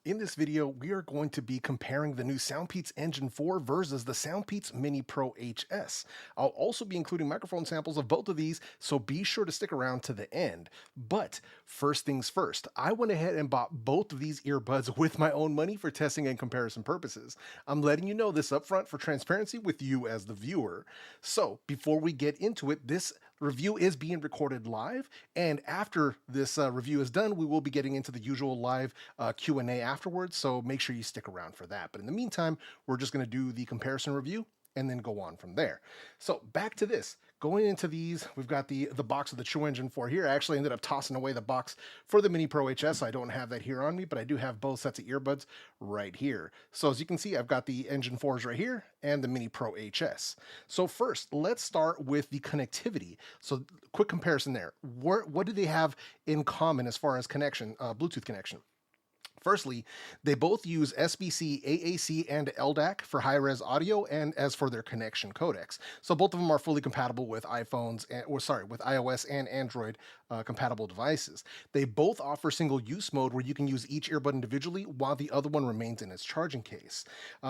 In this video, we are going to be comparing the new Soundpeats Engine 4 versus the Soundpeats Mini Pro HS. I'll also be including microphone samples of both of these, so be sure to stick around to the end. But first things first, I went ahead and bought both of these earbuds with my own money for testing and comparison purposes. I'm letting you know this up front for transparency with you as the viewer. So before we get into it, this review is being recorded live, and after this review is done, we will be getting into the usual live Q&A afterwards, so make sure you stick around for that. But in the meantime, we're just going to do the comparison review and then go on from there. So back to this. Going into these, we've got the box of the True Engine 4 here. I actually ended up tossing away the box for the Mini Pro HS. I don't have that here on me, but I do have both sets of earbuds right here. So as you can see, I've got the Engine 4s right here and the Mini Pro HS. So first, let's start with the connectivity. So quick comparison there. What do they have in common as far as connection, Bluetooth connection? Firstly, they both use SBC, AAC, and LDAC for high-res audio and as for their connection codecs. So both of them are fully compatible with iPhones, with iOS and Android compatible devices. They both offer single-use mode where you can use each earbud individually while the other one remains in its charging case.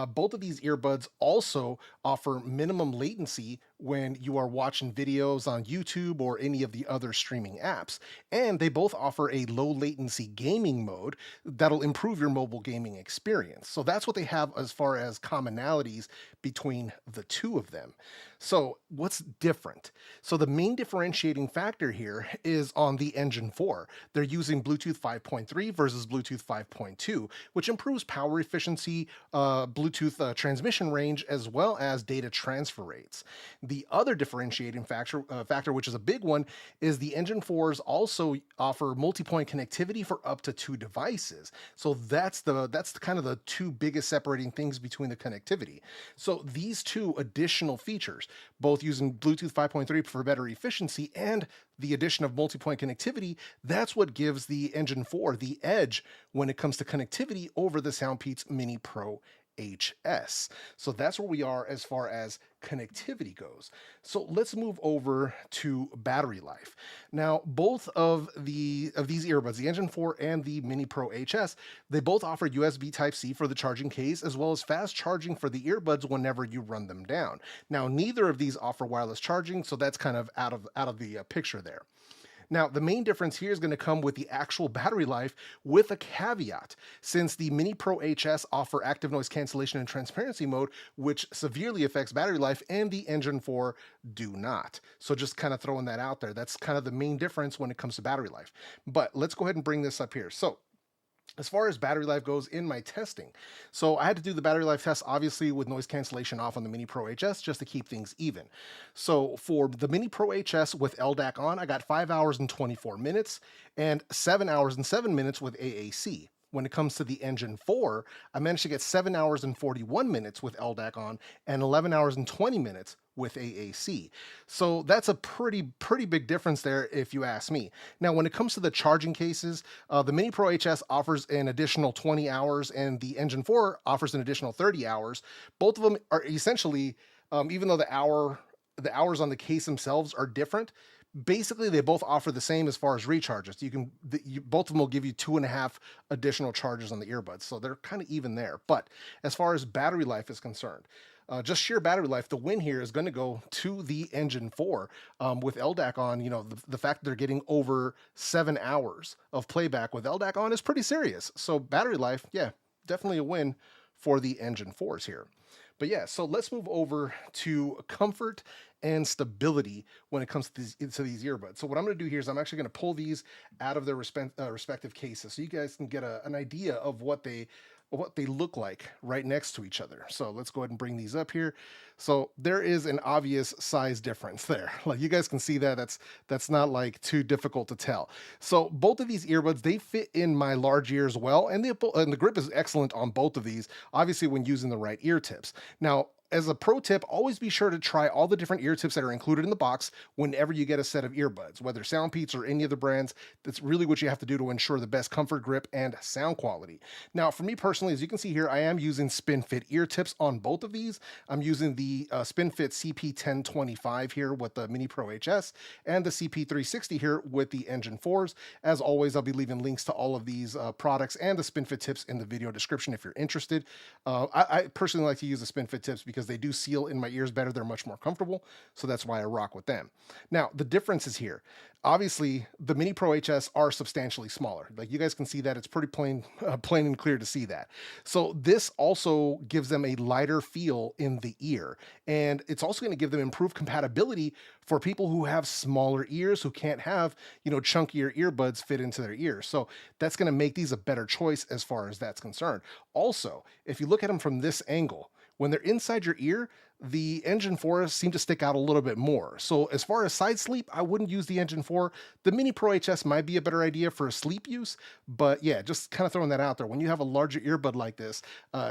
Both of these earbuds also offer minimum latency when you are watching videos on YouTube or any of the other streaming apps. And they both offer a low latency gaming mode that'll improve your mobile gaming experience. So that's what they have as far as commonalities between the two of them. So what's different? So the main differentiating factor here is on the Engine 4. They're using Bluetooth 5.3 versus Bluetooth 5.2, which improves power efficiency, Bluetooth transmission range, as well as data transfer rates. The other differentiating factor, which is a big one, is the Engine 4s also offer multi-point connectivity for up to 2 devices. So that's kind of the two biggest separating things between the connectivity. So these two additional features, both using Bluetooth 5.3 for better efficiency and the addition of multi-point connectivity, that's what gives the Engine 4 the edge when it comes to connectivity over the Soundpeats Mini Pro HS. So that's where we are as far as connectivity goes. So let's move over to battery life. Now, both of these earbuds, the Engine 4 and the Mini Pro HS, they both offer USB Type-C for the charging case, as well as fast charging for the earbuds whenever you run them down. Now, neither of these offer wireless charging, so that's kind of out of the picture there. Now, the main difference here is going to come with the actual battery life, with a caveat. Since the Mini Pro HS offer active noise cancellation and transparency mode, which severely affects battery life, and the Engine 4 do not. So just kind of throwing that out there. That's kind of the main difference when it comes to battery life. But let's go ahead and bring this up here. So as far as battery life goes in my testing, so I had to do the battery life test obviously with noise cancellation off on the Mini Pro HS just to keep things even. So for the Mini Pro HS with LDAC on, I got 5 hours and 24 minutes and 7 hours and 7 minutes with AAC. When it comes to the Engine 4, I managed to get 7 hours and 41 minutes with LDAC on and 11 hours and 20 minutes with AAC. So that's a pretty big difference there if you ask me. Now, when it comes to the charging cases, the Mini Pro HS offers an additional 20 hours and the Engine 4 offers an additional 30 hours. Both of them are essentially, even though the hours on the case themselves are different, basically they both offer the same as far as recharges. Both of them will give you 2.5 additional charges on the earbuds, so they're kind of even there. But as far as battery life is concerned, just sheer battery life, the win here is going to go to the Engine 4 with LDAC on. You know, the fact that they're getting over 7 hours of playback with LDAC on is pretty serious. So battery life, yeah, definitely a win for the Engine 4s here. But yeah, so let's move over to comfort and stability when it comes to these earbuds. So what I'm going to do here is I'm actually going to pull these out of their respective cases so you guys can get an idea of what they look like right next to each other. So let's go ahead and bring these up here. So there is an obvious size difference there. Like you guys can see that's not like too difficult to tell. So both of these earbuds, they fit in my large ears well, and the grip is excellent on both of these, obviously when using the right ear tips. Now, as a pro tip, always be sure to try all the different ear tips that are included in the box whenever you get a set of earbuds, whether Soundpeats or any other brands. That's really what you have to do to ensure the best comfort, grip, and sound quality. Now, for me personally, as you can see here, I am using SpinFit ear tips on both of these. I'm using the SpinFit CP1025 here with the Mini Pro HS and the CP360 here with the Engine 4s. As always, I'll be leaving links to all of these products and the SpinFit tips in the video description if you're interested. I personally like to use the SpinFit tips because they do seal in my ears better. They're much more comfortable, so that's why I rock with them. Now, the difference is here. Obviously, the Mini Pro HS are substantially smaller. Like you guys can see that. It's pretty plain and clear to see that. So this also gives them a lighter feel in the ear, and it's also going to give them improved compatibility for people who have smaller ears, who can't have, chunkier earbuds fit into their ears. So that's going to make these a better choice as far as that's concerned. Also, if you look at them from this angle, when they're inside your ear, the Engine 4 seem to stick out a little bit more. So as far as side sleep, I wouldn't use the Engine 4. The Mini Pro HS might be a better idea for sleep use, but yeah, just kind of throwing that out there. When you have a larger earbud like this,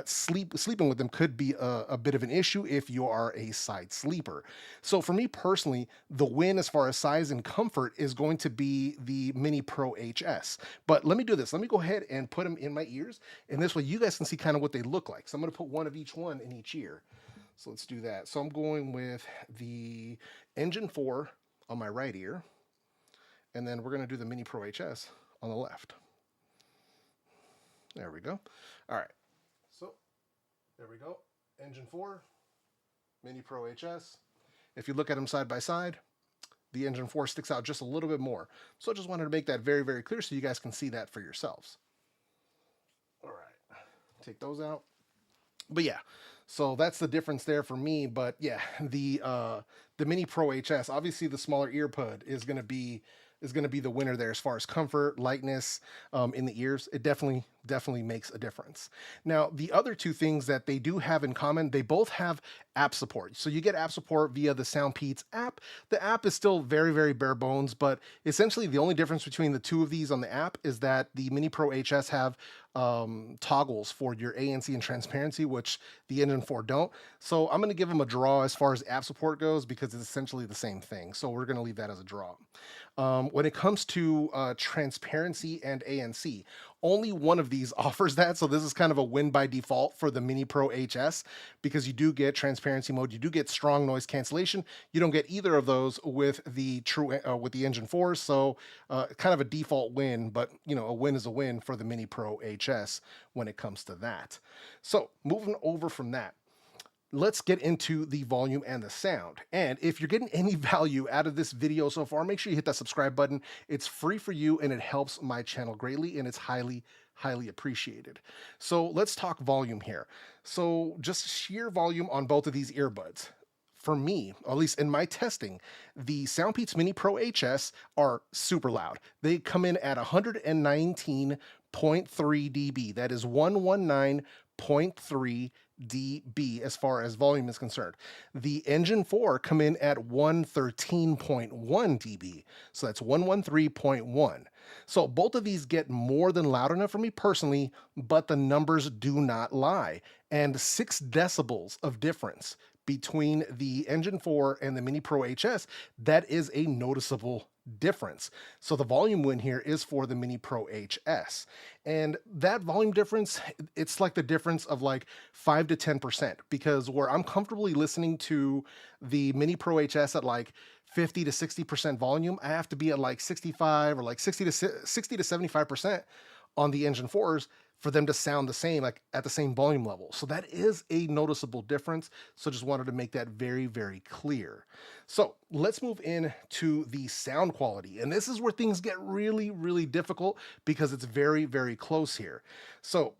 sleeping with them could be a bit of an issue if you are a side sleeper. So for me personally, the win as far as size and comfort is going to be the Mini Pro HS. But let me do this. Let me go ahead and put them in my ears, and this way you guys can see kind of what they look like. So I'm going to put one of each one in each ear. So let's do that. So I'm going with the Engine 4 on my right ear, and then we're going to do the Mini Pro HS on the left. There we go. All right. So there we go. Engine 4, Mini Pro HS. If you look at them side by side, the Engine 4 sticks out just a little bit more. So I just wanted to make that very, very clear so you guys can see that for yourselves. All right. Take those out. But yeah, so that's the difference there for me. But yeah, the Mini Pro HS, obviously the smaller earpud is going to be the winner there as far as comfort, lightness in the ears. It definitely makes a difference. Now, the other two things that they do have in common, they both have app support. So you get app support via the Soundpeats app. The app is still very, very bare bones, but essentially the only difference between the two of these on the app is that the Mini Pro HS have toggles for your ANC and transparency, which the Engine 4 don't. So I'm going to give them a draw as far as app support goes because it's essentially the same thing. So we're going to leave that as a draw. When it comes to transparency and ANC, only one of these offers that. So this is kind of a win by default for the Mini Pro HS because you do get transparency mode. You do get strong noise cancellation. You don't get either of those with the Engine 4. So kind of a default win, but a win is a win for the Mini Pro HS when it comes to that. So moving over from that, let's get into the volume and the sound. And if you're getting any value out of this video so far, make sure you hit that subscribe button. It's free for you and it helps my channel greatly, and it's highly appreciated. So let's talk volume here. So just sheer volume on both of these earbuds. For me, at least in my testing, the Soundpeats Mini Pro HS are super loud. They come in at 119.3 dB. That is 119.3 dB as far as volume is concerned. The Engine 4 come in at 113.1 dB. So that's 113.1. So both of these get more than loud enough for me personally, but the numbers do not lie. And 6 decibels of difference between the Engine 4 and the Mini Pro HS, that is a noticeable difference. So the volume win here is for the Mini Pro HS. And that volume difference, it's like the difference of like 5 to 10%, because where I'm comfortably listening to the Mini Pro HS at like 50 to 60% volume, I have to be at like 65 or like 60 to 75% on the Engine 4s for them to sound the same, like at the same volume level. So that is a noticeable difference. So just wanted to make that very, very clear. So let's move in to the sound quality. And this is where things get really, really difficult because it's very, very close here. So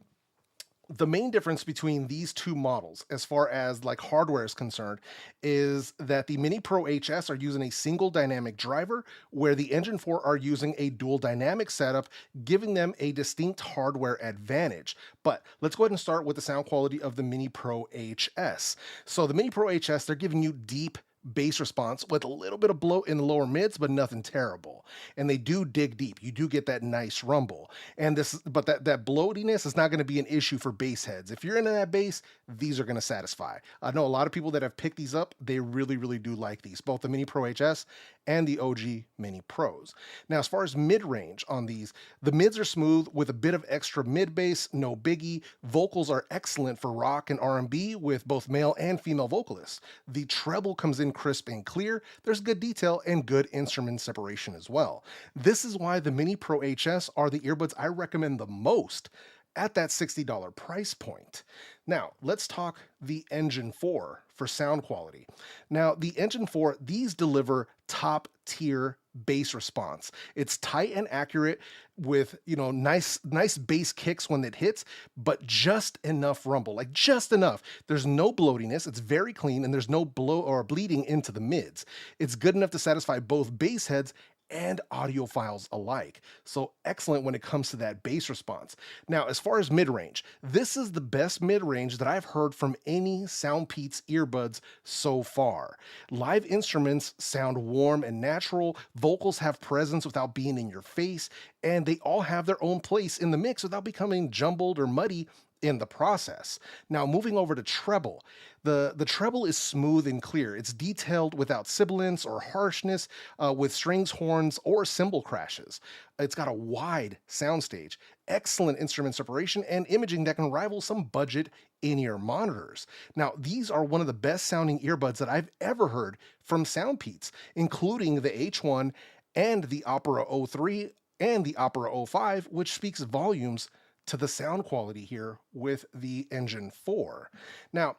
the main difference between these two models as far as like hardware is concerned is that the Mini Pro HS are using a single dynamic driver, where the Engine 4 are using a dual dynamic setup, giving them a distinct hardware advantage. But let's go ahead and start with the sound quality of the Mini Pro HS. So the Mini Pro HS, they're giving you deep bass response with a little bit of bloat in the lower mids, but nothing terrible. And they do dig deep. You do get that nice rumble. And but that bloatiness is not going to be an issue for bass heads. If you're into that bass, these are going to satisfy. I know a lot of people that have picked these up. They really, really do like these, both the Mini Pro HS and the OG Mini Pros. Now, as far as mid-range on these, the mids are smooth with a bit of extra mid bass, no biggie. Vocals are excellent for rock and R&B with both male and female vocalists. The treble comes in crisp and clear. There's good detail and good instrument separation as well. This is why the Mini Pro HS are the earbuds I recommend the most at that $60 price point. Now, let's talk the Engine 4 for sound quality. Now, the Engine 4, these deliver top tier bass response. It's tight and accurate with, nice bass kicks when it hits, but just enough rumble, like just enough. There's no bloatiness, it's very clean, and there's no blow or bleeding into the mids. It's good enough to satisfy both bass heads and audiophiles alike. So excellent when it comes to that bass response. Now, as far as mid-range, this is the best mid-range that I've heard from any Soundpeats earbuds so far. Live instruments sound warm and natural, vocals have presence without being in your face, and they all have their own place in the mix without becoming jumbled or muddy in the process. Now, moving over to treble. The treble is smooth and clear. It's detailed without sibilance or harshness, with strings, horns, or cymbal crashes. It's got a wide soundstage, excellent instrument separation, and imaging that can rival some budget in-ear monitors. Now, these are one of the best sounding earbuds that I've ever heard from Soundpeats, including the H1 and the Opera 03 and the Opera 05, which speaks volumes to the sound quality here with the Engine 4. Now,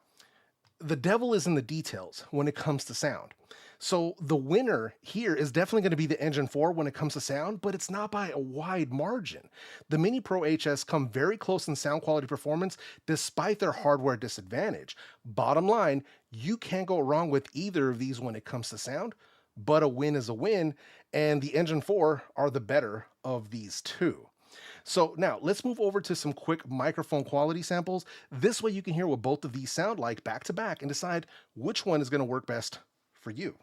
the devil is in the details when it comes to sound. So the winner here is definitely going to be the Engine 4 when it comes to sound, but it's not by a wide margin. The Mini Pro HS come very close in sound quality performance despite their hardware disadvantage. Bottom line, you can't go wrong with either of these when it comes to sound, but a win is a win, and the Engine 4 are the better of these two. So now let's move over to some quick microphone quality samples. This way you can hear what both of these sound like back to back and decide which one is going to work best for you.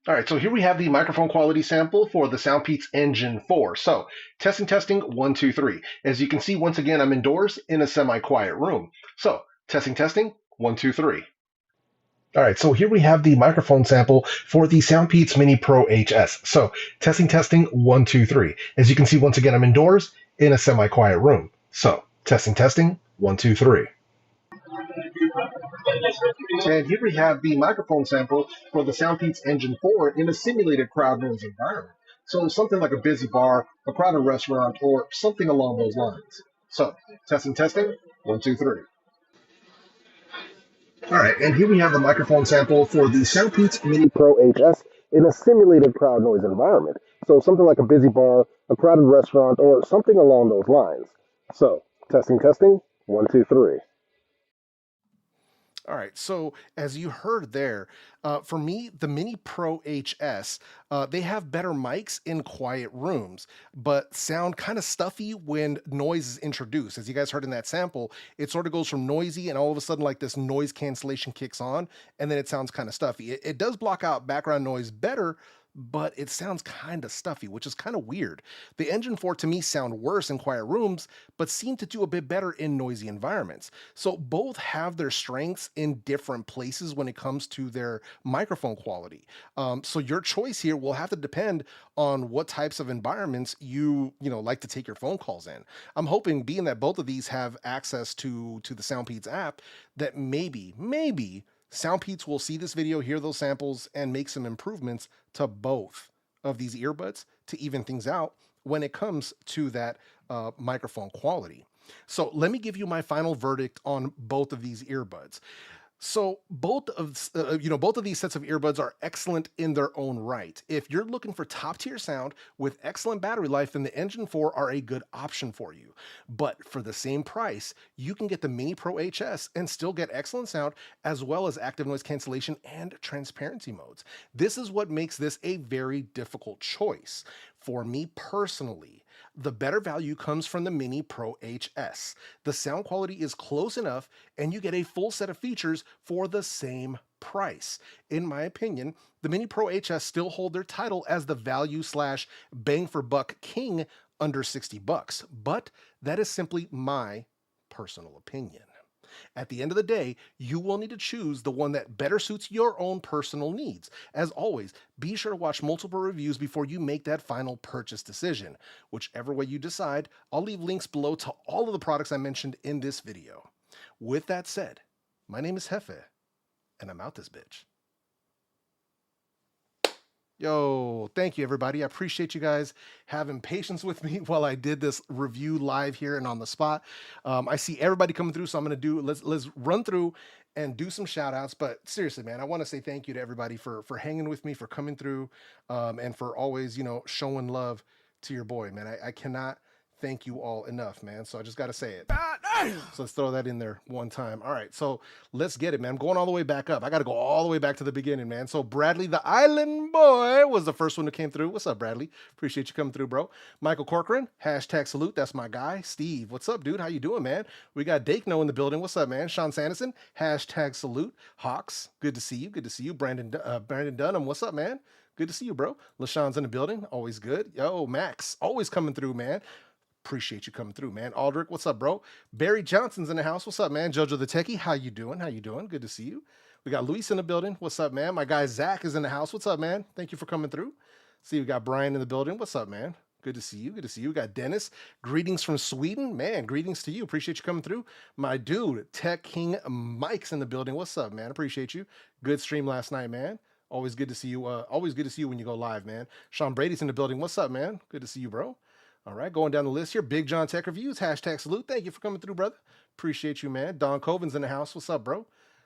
All right, so here we have the microphone quality sample for the Soundpeats Engine 4. So testing, 1, 2, 3. As you can see, once again, I'm indoors in a semi-quiet room. So testing, 1, 2, 3. All right, so here we have the microphone sample for the Soundpeats Mini Pro HS. So testing, 1, 2, 3. As you can see, once again, I'm indoors in a semi-quiet room. So testing, 1, 2, 3. And here we have the microphone sample for the Soundpeats Engine 4 in a simulated crowd noise environment. So something like a busy bar, a crowded restaurant, or something along those lines. So testing, 1, 2, 3. All right, and here we have the microphone sample for the Soundpeats Mini Pro HS in a simulated crowd noise environment. So something like a busy bar, a crowded restaurant, or something along those lines. So testing, 1, 2, 3. All right, so as you heard there, for me, the Mini Pro HS, they have better mics in quiet rooms, but sound kind of stuffy when noise is introduced. As you guys heard in that sample, it sort of goes from noisy and all of a sudden like this noise cancellation kicks on, and then it sounds kind of stuffy. It does block out background noise better, but it sounds kind of stuffy, which is kind of weird. The Engine 4 to me sound worse in quiet rooms, but seem to do a bit better in noisy environments. So both have their strengths in different places when it comes to their microphone quality. So your choice here will have to depend on what types of environments you like to take your phone calls in. I'm hoping, being that both of these have access to the Soundpeats app, that maybe Soundpeats will see this video, hear those samples, and make some improvements to both of these earbuds to even things out when it comes to that microphone quality. So let me give you my final verdict on both of these earbuds. So both of these sets of earbuds are excellent in their own right. If you're looking for top tier sound with excellent battery life, then the Engine 4 are a good option for you. But for the same price, you can get the Mini Pro HS and still get excellent sound as well as active noise cancellation and transparency modes. This is what makes this a very difficult choice. For me personally, The better value comes from the Mini Pro HS. The sound quality is close enough, and you get a full set of features for the same price. In my opinion, the Mini Pro HS still hold their title as the value slash bang for buck king under 60 bucks, but that is simply my personal opinion. At the end of the day, you will need to choose the one that better suits your own personal needs. As always, be sure to watch multiple reviews before you make that final purchase decision. Whichever way you decide, I'll leave links below to all of the products I mentioned in this video. With that said, my name is JEFE, and I'm out this bitch. Yo, thank you everybody. I appreciate you guys having patience with me while I did this review live here and on the spot. I see everybody coming through, so I'm gonna let's run through and do some shout outs. But seriously, man, I want to say thank you to everybody for hanging with me, for coming through, and for always, showing love to your boy, man. I cannot thank you all enough, man. So I just got to say it. So let's throw that in there one time. All right, so let's get it, man. I'm going all the way back up. I got to go all the way back to the beginning, man. So Bradley, the Island Boy, was the first one who came through. What's up, Bradley? Appreciate you coming through, bro. Michael Corcoran, hashtag salute. That's my guy. Steve, what's up, dude? How you doing, man? We got Dakeno in the building. What's up, man? Sean Sanderson, hashtag salute. Hawks, good to see you. Good to see you. Brandon Dunham, what's up, man? Good to see you, bro. LaShawn's in the building. Always good. Yo, Max, always coming through, man. Appreciate you coming through, man. Aldrich, what's up, bro? Barry Johnson's in the house. What's up, man? Jojo the Techie, how you doing? How you doing? Good to see you. We got Luis in the building. What's up, man? My guy Zach is in the house. What's up, man? Thank you for coming through. See, we got Brian in the building. What's up, man? Good to see you. Good to see you. We got Dennis. Greetings from Sweden. Man, greetings to you. Appreciate you coming through. My dude, Tech King Mike's in the building. What's up, man? Appreciate you. Good stream last night, man. Always good to see you. Always good to see you when you go live, man. Sean Brady's in the building. What's up, man? Good to see you, bro. All right, going down the list here. Big John Tech Reviews, hashtag salute. Thank you for coming through, brother. Appreciate you, man. Don Coven's in the house. What's up, bro?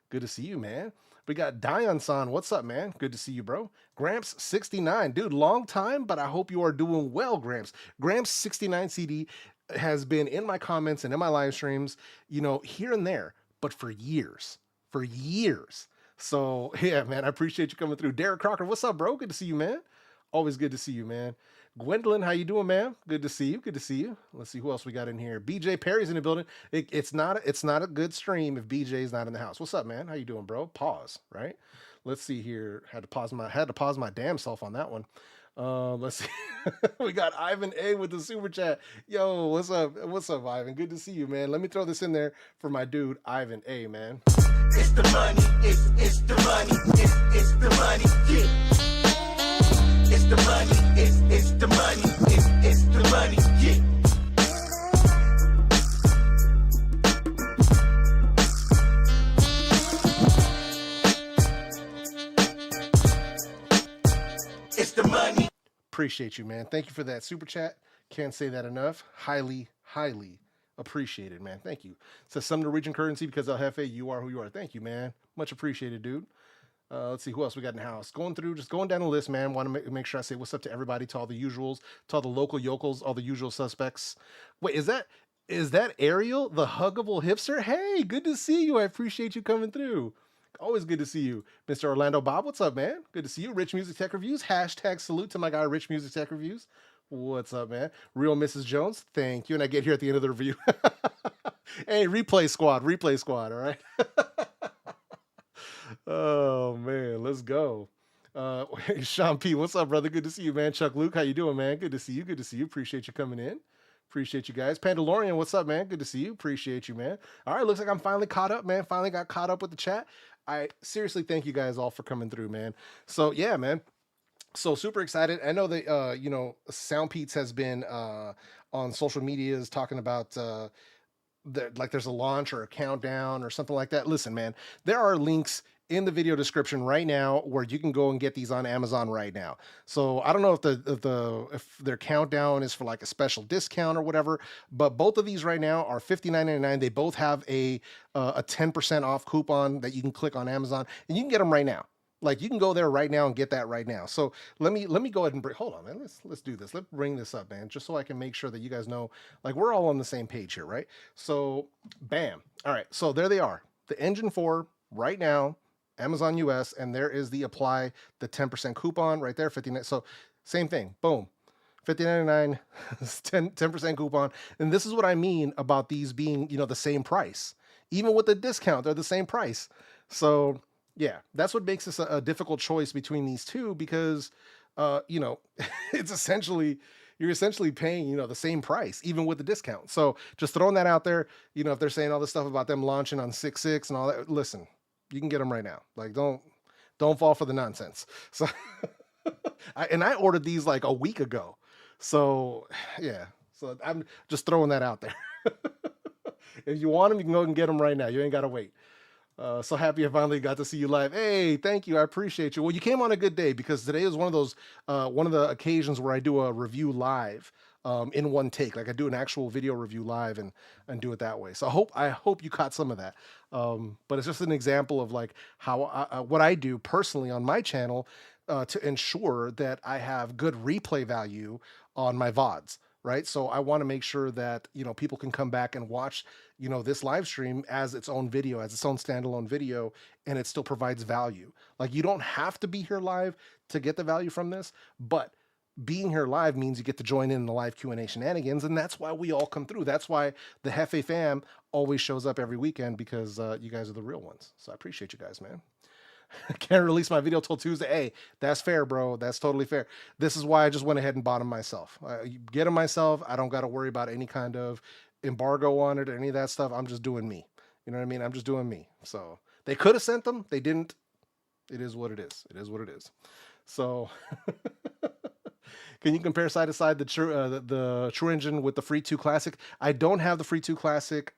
Good to see you, man. We got Dion-san. What's up, man? Good to see you, bro. Gramps69. Dude, long time, but I hope you are doing well, Gramps. Gramps69 CD has been in my comments and in my live streams, here and there, but for years. For years. So, yeah, man, I appreciate you coming through. Derek Crocker, what's up, bro? Good to see you, man. Always good to see you, man. Gwendolyn, how you doing, man? Good to see you. Good to see you. Let's see who else we got in here. BJ Perry's in the building. It's not a good stream if BJ's not in the house. What's up, man? How you doing, bro? Pause, right? Let's see here. Had to pause my damn self on that one. Let's see. We got Ivan A with the super chat. Yo, what's up? What's up, Ivan? Good to see you, man. Let me throw this in there for my dude, Ivan A, man. It's the money. It's the money. It's the money. Yeah. It's the money, it's the money, it's the money, yeah. It's the money. Appreciate you, man. Thank you for that super chat. Can't say that enough. Highly, highly appreciated, man. Thank you. Says some Norwegian currency because El Jefe, you are who you are. Thank you, man. Much appreciated, dude. Let's see who else we got in the house. Going down the list, man. Want to make sure I say what's up to everybody, to all the usuals, to all the local yokels, all the usual suspects. Wait, is that Ariel, the huggable hipster? Hey, good to see you. I appreciate you coming through. Always good to see you. Mr. Orlando Bob, what's up, man? Good to see you. Rich Music Tech Reviews. Hashtag salute to my guy, Rich Music Tech Reviews. What's up, man? Real Mrs. Jones, thank you. And I get here at the end of the review. Hey, replay squad, all right? Oh man, let's go. Sean P, what's up, brother? Good to see you, man. Chuck Luke, how you doing, man? Good to see you. Good to see you. Appreciate you coming in. Appreciate you guys. Pandalorian, what's up, man? Good to see you. Appreciate you, man. All right, looks like I'm finally caught up, man. Finally got caught up with the chat. I seriously thank you guys all for coming through, man. So yeah, man. So super excited. I know that Soundpeats has been on social medias talking about like there's a launch or a countdown or something like that. Listen, man, there are links in the video description right now where you can go and get these on Amazon right now. So I don't know if their countdown is for like a special discount or whatever, but both of these right now are $59.99. They both have a 10% off coupon that you can click on Amazon, and you can get them right now. Like you can go there right now and get that right now. So let me go ahead and hold on, man. Let's do this. Let's bring this up, man, just so I can make sure that you guys know, like we're all on the same page here, right? So bam. All right. So there they are. The Engine 4 right now, Amazon US, and there is the apply the 10% coupon right there, 59. So same thing. Boom. $50.99, 10% coupon. And this is what I mean about these being, you know, the same price. Even with the discount, they're the same price. So yeah, that's what makes this a difficult choice between these two, because you know, it's essentially, you're essentially paying, you know, the same price even with the discount. So just throwing that out there, you know, if they're saying all this stuff about them launching on 6.6 and all that, listen, you can get them right now. Like, don't fall for the nonsense. So and I ordered these like a week ago. So yeah, so I'm just throwing that out there. If you want them, you can go and get them right now. You ain't got to wait. So happy I finally got to see you live. Hey, thank you. I appreciate you. Well, you came on a good day, because today is one of those, one of the occasions where I do a review live, in one take. Like I do an actual video review live and do it that way. So I hope you caught some of that. But it's just an example of like how what I do personally on my channel, to ensure that I have good replay value on my VODs. Right. So I want to make sure that, you know, people can come back and watch, you know, this live stream as its own video, as its own standalone video, and it still provides value. Like, you don't have to be here live to get the value from this, but being here live means you get to join in the live Q&A shenanigans, and that's why we all come through. That's why the JEFE fam always shows up every weekend, because you guys are the real ones. So I appreciate you guys, man. Can't release my video till Tuesday. Hey, that's fair, bro. That's totally fair. This is why I just went ahead and bought them myself. Get them myself. I don't got to worry about any kind of embargo on it or any of that stuff. I'm just doing me. You know what I mean? I'm just doing me. So they could have sent them. They didn't. It is what it is. It is what it is. So can you compare side to side the True Engine with the Free 2 Classic? I don't have the Free 2 Classic.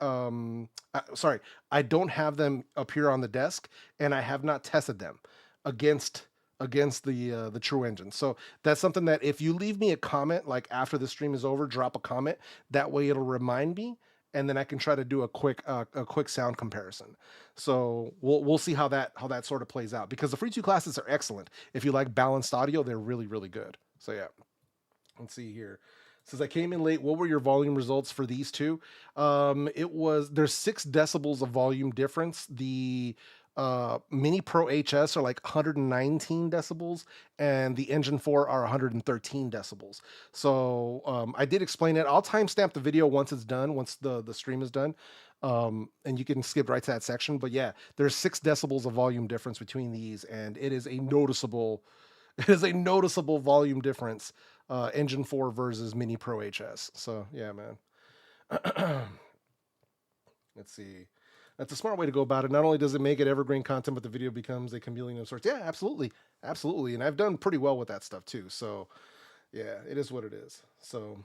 Sorry, I don't have them appear on the desk, and I have not tested them against the True Engine. So that's something that, if you leave me a comment, like after the stream is over, drop a comment. That way it'll remind me, and then I can try to do a quick sound comparison. So we'll see how that sort of plays out, because the Free 2 Classics are excellent. If you like balanced audio, they're really, really good. So yeah. Let's see here. It says, I came in late. What were your volume results for these two? There's 6 decibels of volume difference. The Mini Pro HS are like 119 decibels, and the Engine 4 are 113 decibels. So I did explain it. I'll timestamp the video once it's done, once the stream is done. And you can skip right to that section. But yeah, there's 6 decibels of volume difference between these, and it is a noticeable volume difference. Engine 4 versus Mini Pro HS. So yeah, man. Let's see. That's a smart way to go about it. Not only does it make it evergreen content, but the video becomes a chameleon of sorts. Yeah, absolutely. Absolutely. And I've done pretty well with that stuff too. So yeah, it is what it is. So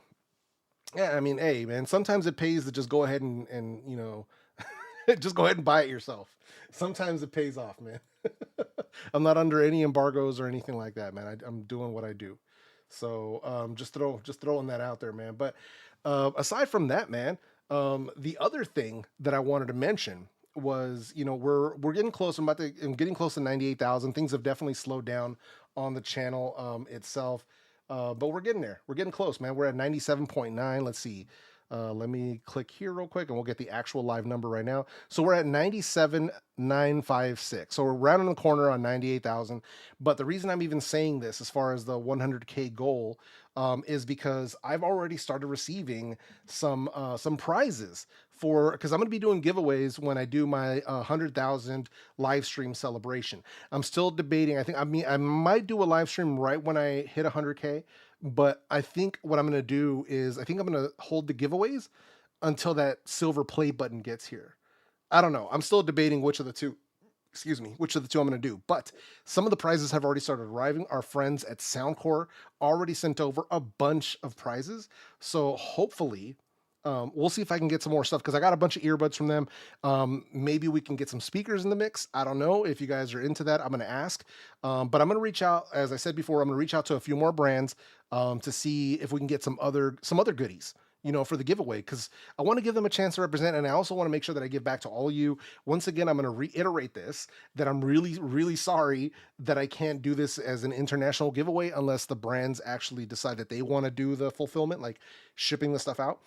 yeah, I mean, hey man, sometimes it pays to just go ahead and you know, just go ahead and buy it yourself. Sometimes it pays off, man. I'm not under any embargoes or anything like that, man. I'm doing what I do. So just throwing that out there, man. But aside from that, man, the other thing that I wanted to mention was, you know, we're getting close. I'm getting close to 98,000. Things have definitely slowed down on the channel itself, but we're getting there. We're getting close, man. We're at 97.9. Let's see. Let me click here real quick and we'll get the actual live number right now. So we're at 97,956. So we're rounding the corner on 98,000. But the reason I'm even saying this as far as the 100K goal is because I've already started receiving some prizes because I'm going to be doing giveaways when I do my 100,000 live stream celebration. I'm still debating. I might do a live stream right when I hit 100K. But I think what I'm going to do is I'm going to hold the giveaways until that silver play button gets here. I don't know. I'm still debating which of the two I'm going to do. But some of the prizes have already started arriving. Our friends at Soundcore already sent over a bunch of prizes. So hopefully we'll see if I can get some more stuff, because I got a bunch of earbuds from them. Maybe we can get some speakers in the mix. I don't know if you guys are into that. I'm going to ask. But I'm going to reach out. As I said before, I'm going to reach out to a few more brands to see if we can get some other goodies, you know, for the giveaway, because I want to give them a chance to represent. And I also want to make sure that I give back to all of you. Once again, I'm going to reiterate this, that I'm really, really sorry that I can't do this as an international giveaway unless the brands actually decide that they want to do the fulfillment, like shipping the stuff out.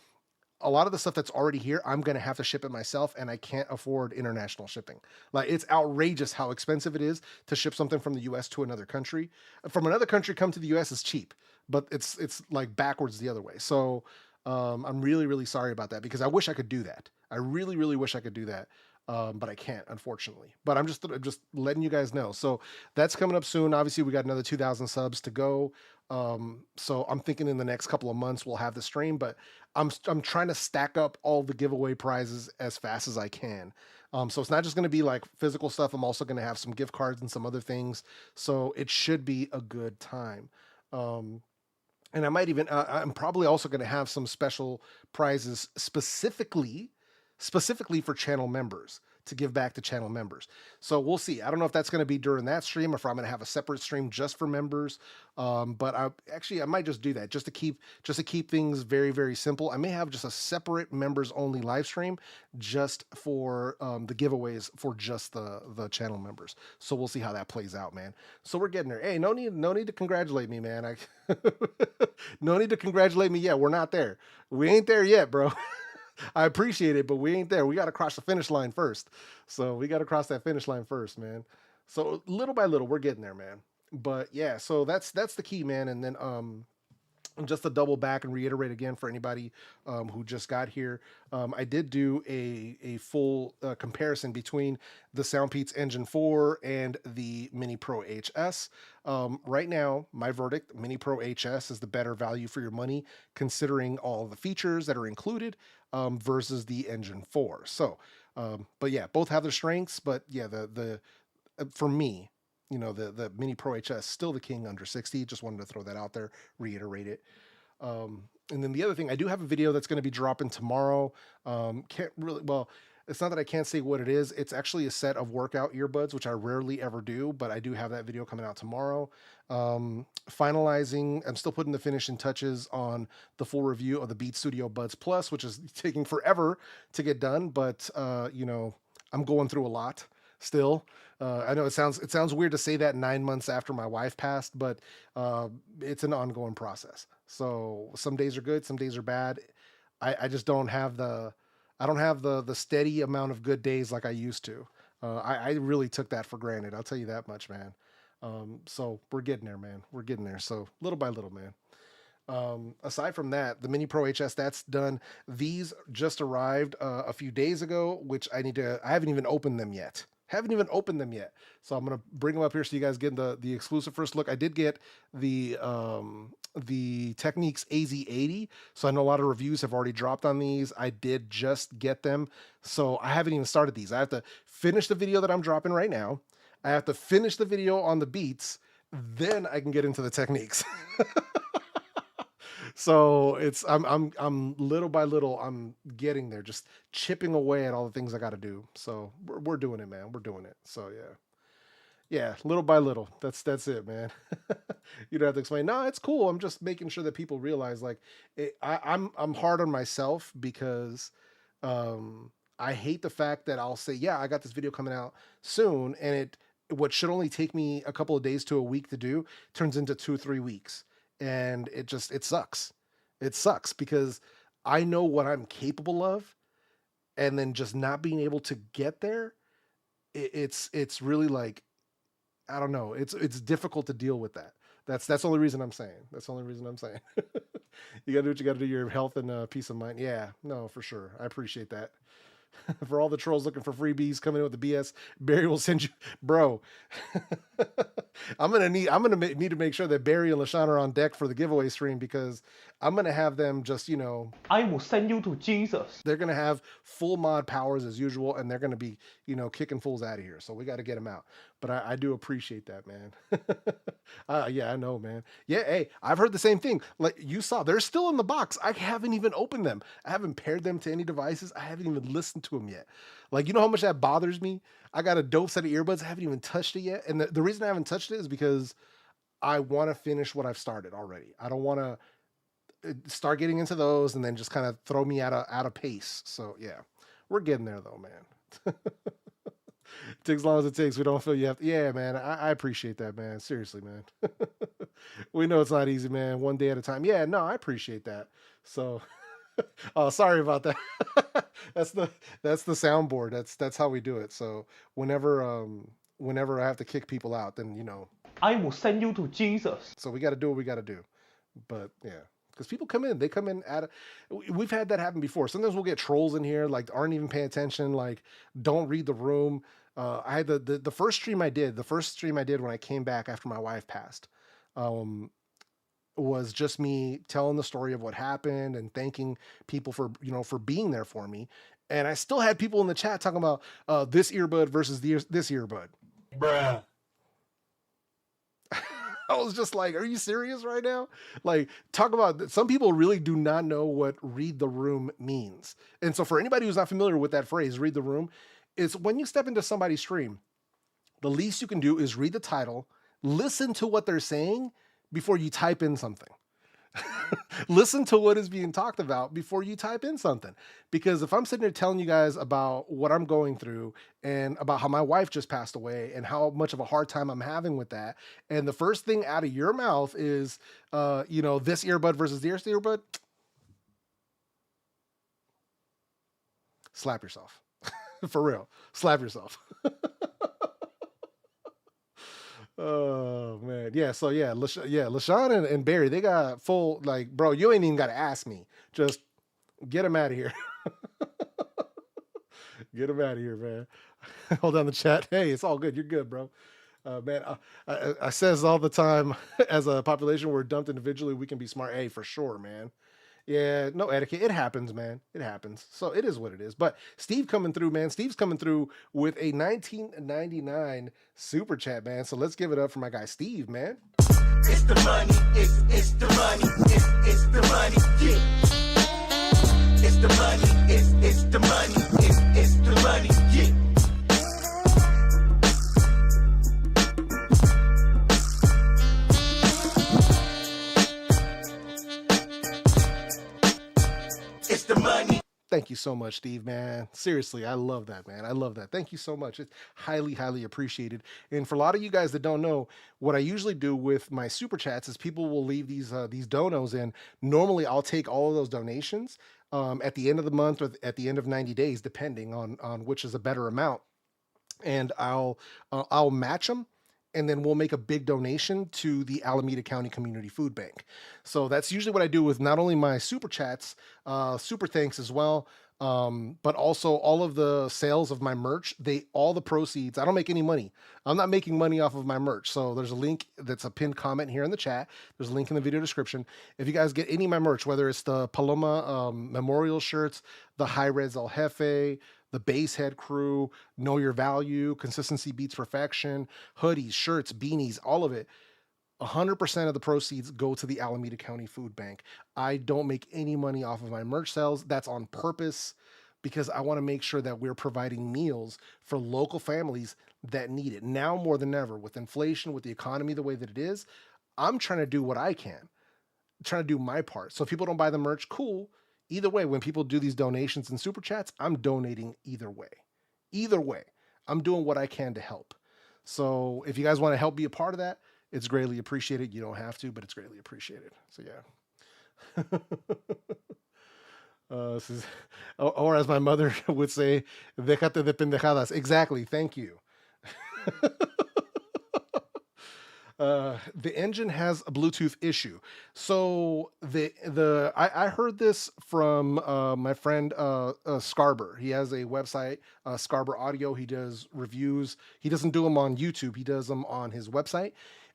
A lot of the stuff that's already here, I'm going to have to ship it myself, and I can't afford international shipping. Like, it's outrageous how expensive it is to ship something from the US to another country. From another country come to the US is cheap, but it's like backwards the other way. So I'm really, really sorry about that because I wish I could do that. I really, really wish I could do that. But I can't, unfortunately. But I'm just letting you guys know. So that's coming up soon. Obviously, we got another 2,000 subs to go. So I'm thinking in the next couple of months we'll have the stream. But I'm trying to stack up all the giveaway prizes as fast as I can. So it's not just going to be like physical stuff. I'm also going to have some gift cards and some other things. So it should be a good time. And I might even, I'm probably also going to have some special prizes specifically for channel members to give back to channel members. So we'll see. I don't know if that's going to be during that stream or if I'm going to have a separate stream just for members. But I might just do that just to keep things very, very simple. I may have just a separate members only live stream just for the giveaways for just the channel members. So we'll see how that plays out, man. So we're getting there. Hey, no need to congratulate me, man. No need to congratulate me yet. We're not there. We ain't there yet, bro. I appreciate it, but we ain't there. We got to cross the finish line first. So we got to cross that finish line first, man. So little by little, we're getting there, man. But yeah, so that's the key, man. And then just to double back and reiterate again for anybody who just got here, I did do a full comparison between the Soundpeats Engine 4 and the Mini Pro HS. Right now, my verdict, Mini Pro HS is the better value for your money, considering all the features that are included versus the Engine 4. So, but yeah, both have their strengths, but yeah, the for me, you know, the Mini Pro HS still the king under 60. Just wanted to throw that out there, reiterate it. And then the other thing, I do have a video that's going to be dropping tomorrow. Can't really, well, it's not that I can't say what it is. It's actually a set of workout earbuds, which I rarely ever do, but I do have that video coming out tomorrow. Finalizing, I'm still putting the finishing touches on the full review of the Beats Studio Buds Plus, which is taking forever to get done, but you know, I'm going through a lot still. I know it sounds weird to say that 9 months after my wife passed, but it's an ongoing process. So some days are good, some days are bad. I just don't have the steady amount of good days like I used to. I really took that for granted. I'll tell you that much, man. So we're getting there, man. We're getting there. So little by little, man. Aside from that, the Mini Pro HS, that's done. These just arrived a few days ago, which I haven't even opened them yet. So I'm going to bring them up here so you guys get the exclusive first look. I did get the Technics AZ80. So I know a lot of reviews have already dropped on these. I did just get them. So I haven't even started these. I have to finish the video that I'm dropping right now. I have to finish the video on the Beats. Then I can get into the Techniques. So I'm little by little, I'm getting there, just chipping away at all the things I got to do. So we're doing it, man. We're doing it. So yeah, little by little. That's it, man. You don't have to explain. No, it's cool. I'm just making sure that people realize, like, I'm hard on myself because I hate the fact that I'll say, yeah, I got this video coming out soon, and what should only take me a couple of days to a week to do turns into 2-3 weeks. And it sucks. It sucks because I know what I'm capable of, and then just not being able to get there, it's really like, I don't know. It's difficult to deal with that. That's the only reason I'm saying. You gotta do what you gotta do. Your health and peace of mind. Yeah, no, for sure. I appreciate that. For all the trolls looking for freebies coming in with the BS, Barry will send you, bro. I'm gonna need to make sure that Barry and LaShawn are on deck for the giveaway stream, because I'm gonna have them just, you know, I will send you to Jesus. They're gonna have full mod powers as usual, and they're gonna be, you know, kicking fools out of here. So we got to get them out. But I do appreciate that, man. Yeah, I know, man. Yeah, hey, I've heard the same thing. Like you saw, they're still in the box. I haven't even opened them. I haven't paired them to any devices. I haven't even listened to them yet. Like, you know how much that bothers me? I got a dope set of earbuds. I haven't even touched it yet. And the reason I haven't touched it is because I want to finish what I've started already. I don't want to start getting into those and then just kind of throw me out of pace. So yeah, we're getting there though, man. It takes as long as it takes. We don't feel you have to. Yeah, man. I appreciate that, man. Seriously, man. We know it's not easy, man. One day at a time. Yeah, no, I appreciate that. So, oh, sorry about that. That's the soundboard. That's how we do it. So whenever I have to kick people out, then, you know, I will send you to Jesus. so we got to do what we got to do. But yeah, because people come in, they come in we've had that happen before. Sometimes we'll get trolls in here, like aren't even paying attention, like don't read the room. I had the first stream I did, when I came back after my wife passed, was just me telling the story of what happened and thanking people for, for being there for me. And I still had people in the chat talking about this earbud versus this earbud. Bruh. I was just like, are you serious right now? Like, talk about, some people really do not know what read the room means. And so for anybody who's not familiar with that phrase, read the room, it's when you step into somebody's stream, the least you can do is read the title, listen to what they're saying before you type in something. Listen to what is being talked about before you type in something. Because if I'm sitting here telling you guys about what I'm going through and about how my wife just passed away and how much of a hard time I'm having with that, and the first thing out of your mouth is, this earbud versus this earbud, slap yourself. For real. Slap yourself. Oh man, yeah. So yeah, LaShawn and Barry, they got full, like, bro, you ain't even got to ask me. Just get them out of here. Get them out of here, man. Hold on the chat. Hey, it's all good. You're good, bro. Man, I says all the time, as a population, we're dumped individually. We can be smart. Hey, for sure, man. Yeah, no etiquette. It happens, man. It happens. So it is what it is. But Steve coming through, man. Steve's coming through with a 1999 super chat, man. So let's give it up for my guy Steve, man. It's the money, it's the money, it's the money, yeah. It's the money, it's the money, it's the money, yeah. It's the money. Thank you so much, Steve, man. Seriously, I love that, man. I love that. Thank you so much. It's highly, highly appreciated. And for a lot of you guys that don't know, what I usually do with my super chats is people will leave these donos in. Normally, I'll take all of those donations at the end of the month or at the end of 90 days, depending on which is a better amount. And I'll match them. And then we'll make a big donation to the Alameda County Community Food Bank. So that's usually what I do with not only my super chats, super thanks as well, but also all of the sales of my merch. All the proceeds, I don't make any money. I'm not making money off of my merch. So there's a link that's a pinned comment here in the chat. There's a link in the video description. If you guys get any of my merch, whether it's the Paloma memorial shirts, the High Res El Jefe, the Basehead Crew, Know Your Value, Consistency Beats Perfection, hoodies, shirts, beanies, all of it, 100% of the proceeds go to the Alameda County Food Bank. I don't make any money off of my merch sales. That's on purpose because I want to make sure that we're providing meals for local families that need it. Now more than ever, with inflation, with the economy the way that it is, I'm trying to do what I can. I'm trying to do my part. So if people don't buy the merch, cool. Either way, when people do these donations and super chats, I'm donating either way. Either way, I'm doing what I can to help. So if you guys want to help be a part of that, it's greatly appreciated. You don't have to, but it's greatly appreciated. So yeah. Or as my mother would say, déjate de pendejadas. Exactly. Thank you. The engine has a Bluetooth issue. So I heard this from my friend Scarber. He has a website, Scarber Audio. He does reviews. He doesn't do them on YouTube. He does them on his website.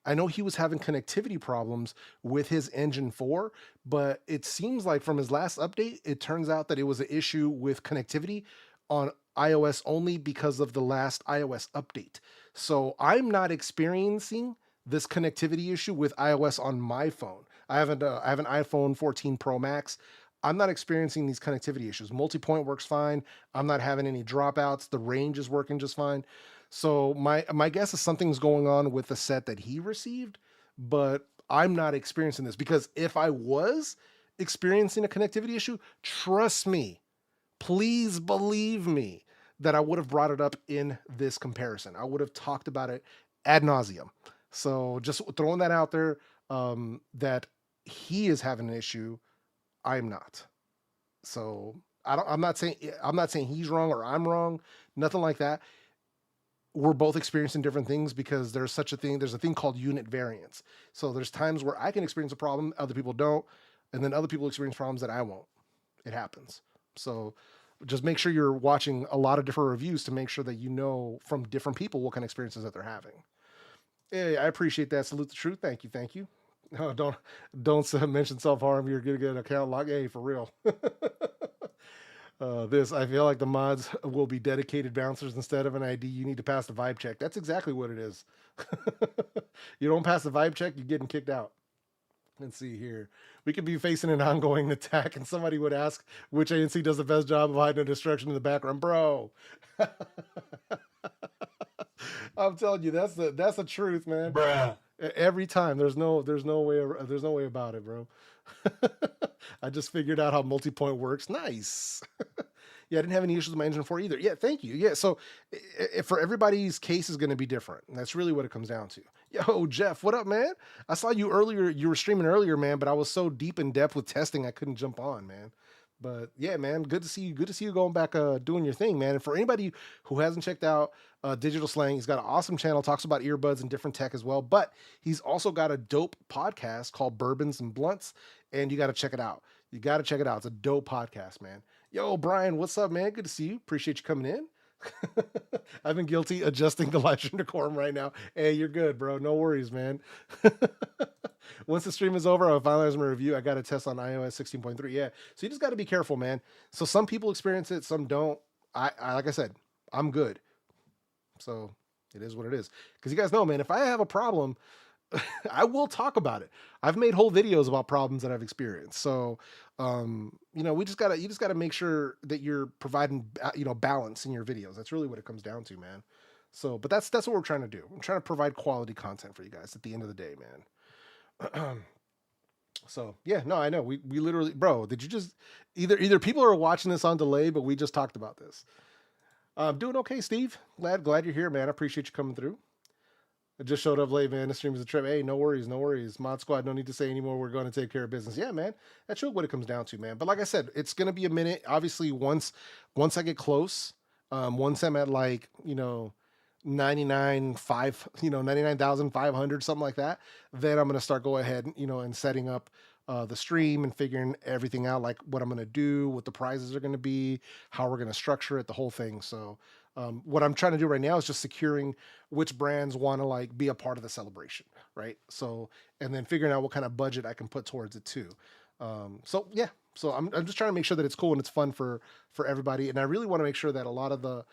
I know he was having connectivity problems with his Engine 4, but it seems like from his last update, it turns out that it was an issue with connectivity on iOS only because of the last iOS update. So I'm not experiencing this connectivity issue with iOS on my phone. I have an iPhone 14 Pro Max. I'm not experiencing these connectivity issues. Multi-point works fine. I'm not having any dropouts. The range is working just fine. So my guess is something's going on with the set that he received, but I'm not experiencing this because if I was experiencing a connectivity issue, trust me, please believe me that I would have brought it up in this comparison. I would have talked about it ad nauseum. So just throwing that out there, that he is having an issue, I'm not. So I'm not saying he's wrong or I'm wrong, nothing like that. we're both experiencing different things because there's a thing called unit variance. So there's times where I can experience a problem, other people don't, and then other people experience problems that I won't. It happens. So just make sure you're watching a lot of different reviews to make sure that you know from different people what kind of experiences that they're having. Hey, I appreciate that. Salute the truth. Thank you. Thank you. No, don't mention self-harm. You're gonna get an account lock. Hey, for real. I feel like the mods will be dedicated bouncers instead of an ID. You need to pass the vibe check. That's exactly what it is. You don't pass the vibe check, you're getting kicked out. Let's see here. We could be facing an ongoing attack, and somebody would ask which ANC does the best job of hiding destruction in the background, bro. I'm telling you, that's the truth, man. Bruh. Every time, there's no way about it, bro. I just figured out how multi-point works. Nice. Yeah, I didn't have any issues with my Engine 4 either. Yeah, thank you. Yeah, so for everybody's case is going to be different. And that's really what it comes down to. Yo, Jeff, what up, man? I saw you earlier. You were streaming earlier, man, but I was so deep in depth with testing, I couldn't jump on, man. But yeah, man, good to see you. Good to see you going back doing your thing, man. And for anybody who hasn't checked out Digital Slang, he's got an awesome channel, talks about earbuds and different tech as well. But he's also got a dope podcast called Bourbons and Blunts, and you got to check it out. You got to check it out. It's a dope podcast, man. Yo, Brian, what's up, man? Good to see you. Appreciate you coming in. I've been guilty adjusting the live stream decorum right now. Hey, you're good, bro. No worries, man. Once the stream is over, I'll finalize my review. I got a test on iOS 16.3. Yeah. So you just got to be careful, man. So some people experience it, some don't. I like I said, I'm good. So it is what it is. Because you guys know, man, if I have a problem, I will talk about it. I've made whole videos about problems that I've experienced. So, you know, you just gotta make sure that you're providing, balance in your videos. That's really what it comes down to, man. So, but that's what we're trying to do. I'm trying to provide quality content for you guys at the end of the day, man. So yeah, no, I know. We literally, bro, did you just either people are watching this on delay, but we just talked about this. Doing okay, Steve. Glad you're here, man. I appreciate you coming through. I just showed up late, man. The stream is a trip. Hey, no worries. Mod Squad, no need to say anymore. We're going to take care of business. Yeah, man. That's really what it comes down to, man. But like I said, it's going to be a minute. Obviously, once I get close, once I'm at 99,500, something like that, then I'm going to start going ahead, and setting up the stream and figuring everything out, like what I'm going to do, what the prizes are going to be, how we're going to structure it, the whole thing. So what I'm trying to do right now is just securing which brands want to be a part of the celebration, right? So, and then figuring out what kind of budget I can put towards it too. So yeah, so I'm just trying to make sure that it's cool and it's fun for everybody. And I really want to make sure that a lot of the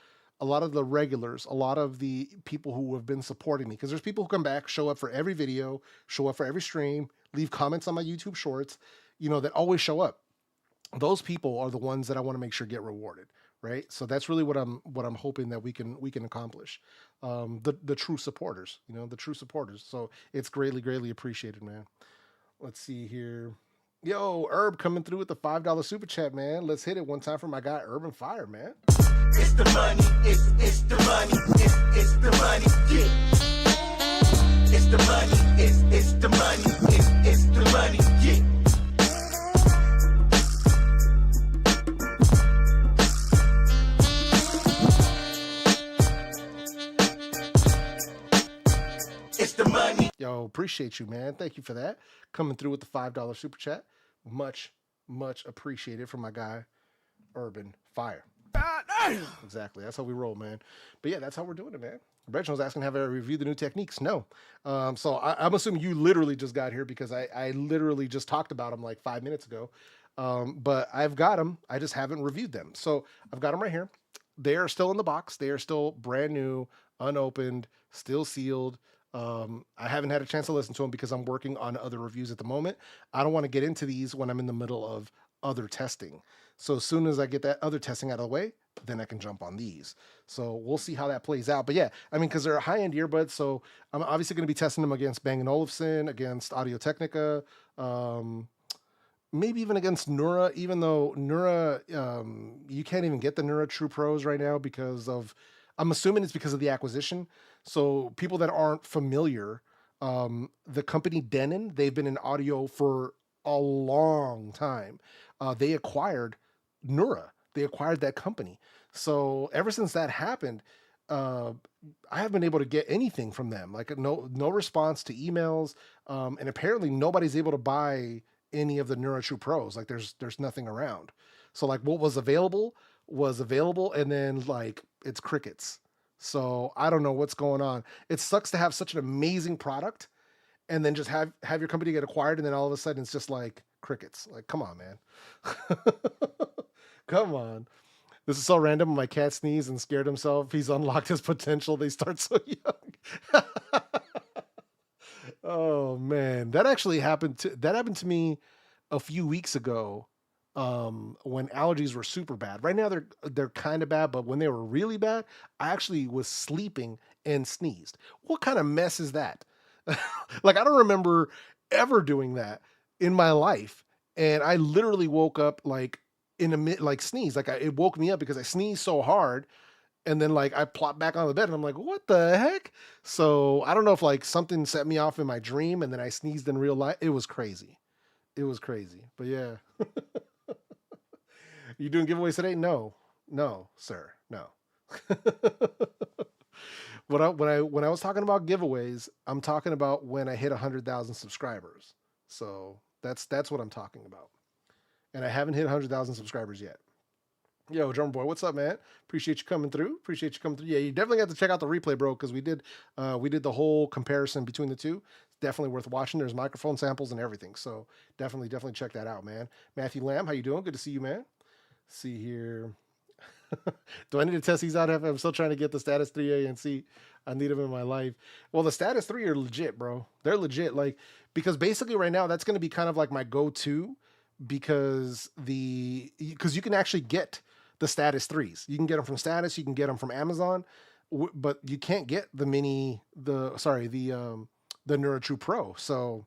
regulars, a lot of the people who have been supporting me, because there's people who come back, show up for every video, show up for every stream, leave comments on my YouTube shorts, that always show up. Those people are the ones that I want to make sure get rewarded. Right. So that's really what I'm hoping that we can accomplish. The true supporters, the true supporters. So it's greatly appreciated, man. Let's see here. Yo, Herb coming through with the $5 super chat, man. Let's hit it one time for my guy, Urban Fire, man. It's the money, it's the money, it's the money, yeah. It's the money, it's the money, it's the money, yeah. Yo, appreciate you, man. Thank you for that. Coming through with the $5 super chat. Much appreciated from my guy, Urban Fire. Exactly. That's how we roll, man. But yeah, that's how we're doing it, man. Reginald's asking, have I reviewed the new techniques? No. So I'm assuming you literally just got here because I literally just talked about them like 5 minutes ago. But I've got them. I just haven't reviewed them. So I've got them right here. They are still in the box. They are still brand new, unopened, still sealed. I haven't had a chance to listen to them because I'm working on other reviews at the moment. I don't want to get into these when I'm in the middle of other testing. So as soon as I get that other testing out of the way, then I can jump on these. So we'll see how that plays out. But yeah, I mean, because they're high-end earbuds, so I'm obviously going to be testing them against Bang & Olufsen, against Audio-Technica, maybe even against Neura, even though Neura, you can't even get the Neura True Pros right now because of, I'm assuming it's because of the acquisition. So people that aren't familiar, the company Denon, they've been in audio for a long time. They acquired Neura. They acquired that company. So ever since that happened, I haven't been able to get anything from them. Like no response to emails. And apparently nobody's able to buy any of the NeuroTrue Pros. Like there's nothing around. So like what was available, and then like it's crickets. So I don't know what's going on. It sucks to have such an amazing product and then just have your company get acquired, and then all of a sudden it's just like crickets. Like, come on, man. Come on. This is so random. My cat sneezed and scared himself. He's unlocked his potential. They start so young. Oh man, that happened to me a few weeks ago. When allergies were super bad. Right now they're kind of bad, but when they were really bad, I actually was sleeping and sneezed. What kind of mess is that? Like I don't remember ever doing that in my life, and I literally woke up like in a mid like sneeze. Like it woke me up because I sneezed so hard, and then like I plopped back on the bed, and I'm like, what the heck? So I don't know if like something set me off in my dream, and then I sneezed in real life. It was crazy. It was crazy. But yeah. You doing giveaways today? No, sir, no. When I was talking about giveaways, I'm talking about when I hit 100,000 subscribers. So that's what I'm talking about. And I haven't hit 100,000 subscribers yet. Yo, Drummer Boy, what's up, man? Appreciate you coming through. Yeah, you definitely have to check out the replay, bro, because we did the whole comparison between the two. It's definitely worth watching. There's microphone samples and everything. So definitely check that out, man. Matthew Lamb, how you doing? Good to see you, man. See here. Do I need to test these out? I'm still trying to get the Status 3A and see. I need them in my life. Well, the Status 3 are legit, bro. They're legit. Like, because basically right now that's going to be kind of like my go-to, because you can actually get the Status 3s. You can get them from Status. You can get them from Amazon, but you can't get the NeuroTrue Pro. So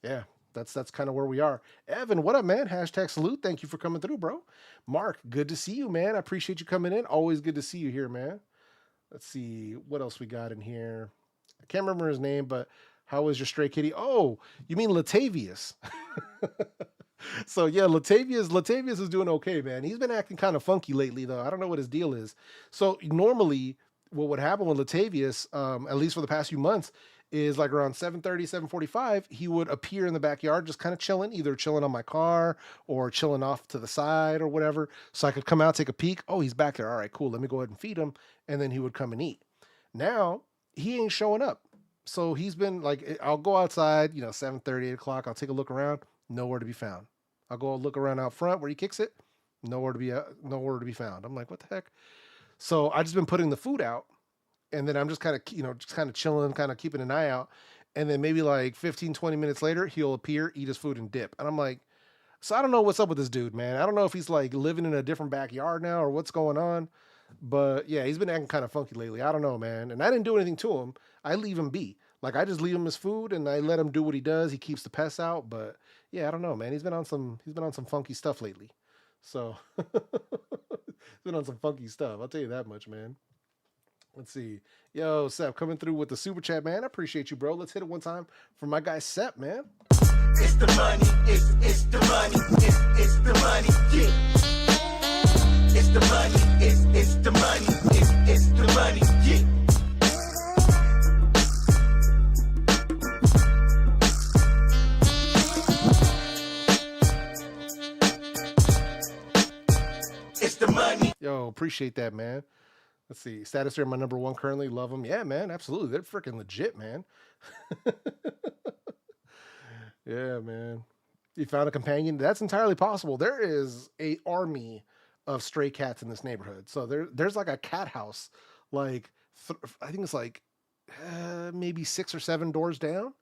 yeah. That's kind of where we are. Evan, what up, man? Hashtag salute. Thank you for coming through, bro. Mark, good to see you, man. I appreciate you coming in. Always good to see you here, man. Let's see what else we got in here. I can't remember his name, but how is your stray kitty? Oh, you mean Latavius. So yeah, Latavius is doing okay, man. He's been acting kind of funky lately, though. I don't know what his deal is. So normally what would happen with Latavius, at least for the past few months, is like around 7:30, 7:45, he would appear in the backyard, just kind of chilling, either chilling on my car or chilling off to the side or whatever. So I could come out, take a peek. Oh, he's back there. All right, cool. Let me go ahead and feed him. And then he would come and eat. Now he ain't showing up. So he's been like, I'll go outside, 7:30, 8 o'clock. I'll take a look around. Nowhere to be found. I'll go look around out front where he kicks it. Nowhere to be found. I'm like, what the heck? So I just been putting the food out. And then I'm just kind of chilling, kind of keeping an eye out. And then maybe like 15, 20 minutes later, he'll appear, eat his food and dip. And I'm like, so I don't know what's up with this dude, man. I don't know if he's like living in a different backyard now or what's going on. But yeah, he's been acting kind of funky lately. I don't know, man. And I didn't do anything to him. I leave him be. Like I just leave him his food and I let him do what he does. He keeps the pests out. But yeah, I don't know, man. He's been on some funky stuff lately. So he's been on some funky stuff. I'll tell you that much, man. Let's see. Yo, Sep, coming through with the super chat, man. I appreciate you, bro. Let's hit it one time for my guy Sep, man. It's the money, it's the money, it's the money, yeah. It's the money, it's the money, it's the money, yeah. It's the money. Yo, appreciate that, man. Let's see. Status are my number one currently. Love them. Yeah, man. Absolutely. They're freaking legit, man. Yeah, man. You found a companion? That's entirely possible. There is a army of stray cats in this neighborhood. So there's like a cat house, like I think it's like maybe 6 or 7 doors down.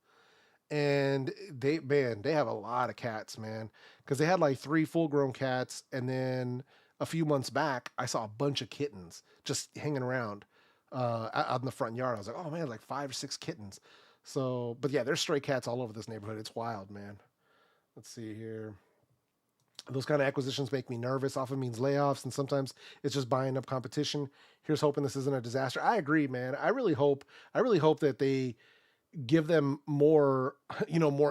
And they have a lot of cats, man. Because they had like 3 full-grown cats, and then a few months back, I saw a bunch of kittens just hanging around out in the front yard. I was like, oh man, like 5 or 6 kittens. So, but yeah, there's stray cats all over this neighborhood. It's wild, man. Let's see here. Those kind of acquisitions make me nervous. Often means layoffs, and sometimes it's just buying up competition. Here's hoping this isn't a disaster. I agree, man. I really hope that they give them more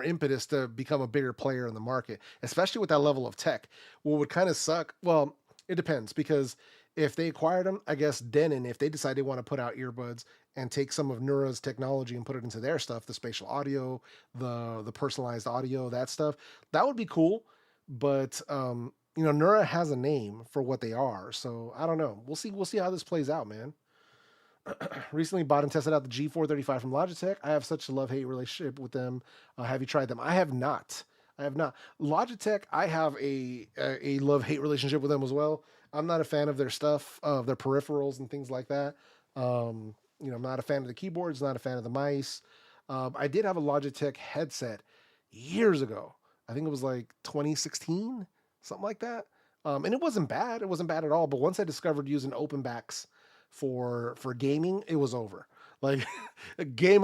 impetus to become a bigger player in the market, especially with that level of tech. What would kind of suck, well, it depends, because if they acquired them, I guess Denon, if they decide they want to put out earbuds and take some of Neura's technology and put it into their stuff, the spatial audio, the personalized audio, that stuff, that would be cool. But you know, Neura has a name for what they are, so I don't know. We'll see. We'll see how this plays out, man. Recently bought and tested out the G435 from Logitech. I have such a love-hate relationship with them. Have you tried them? I have not. I have not. Logitech, I have a love-hate relationship with them as well. I'm not a fan of their stuff, of their peripherals and things like that. You know, I'm not a fan of the keyboards, not a fan of the mice. I did have a Logitech headset years ago. I think it was like 2016, something like that. And it wasn't bad. It wasn't bad at all. But once I discovered using open backs for gaming, it was over. Like a game,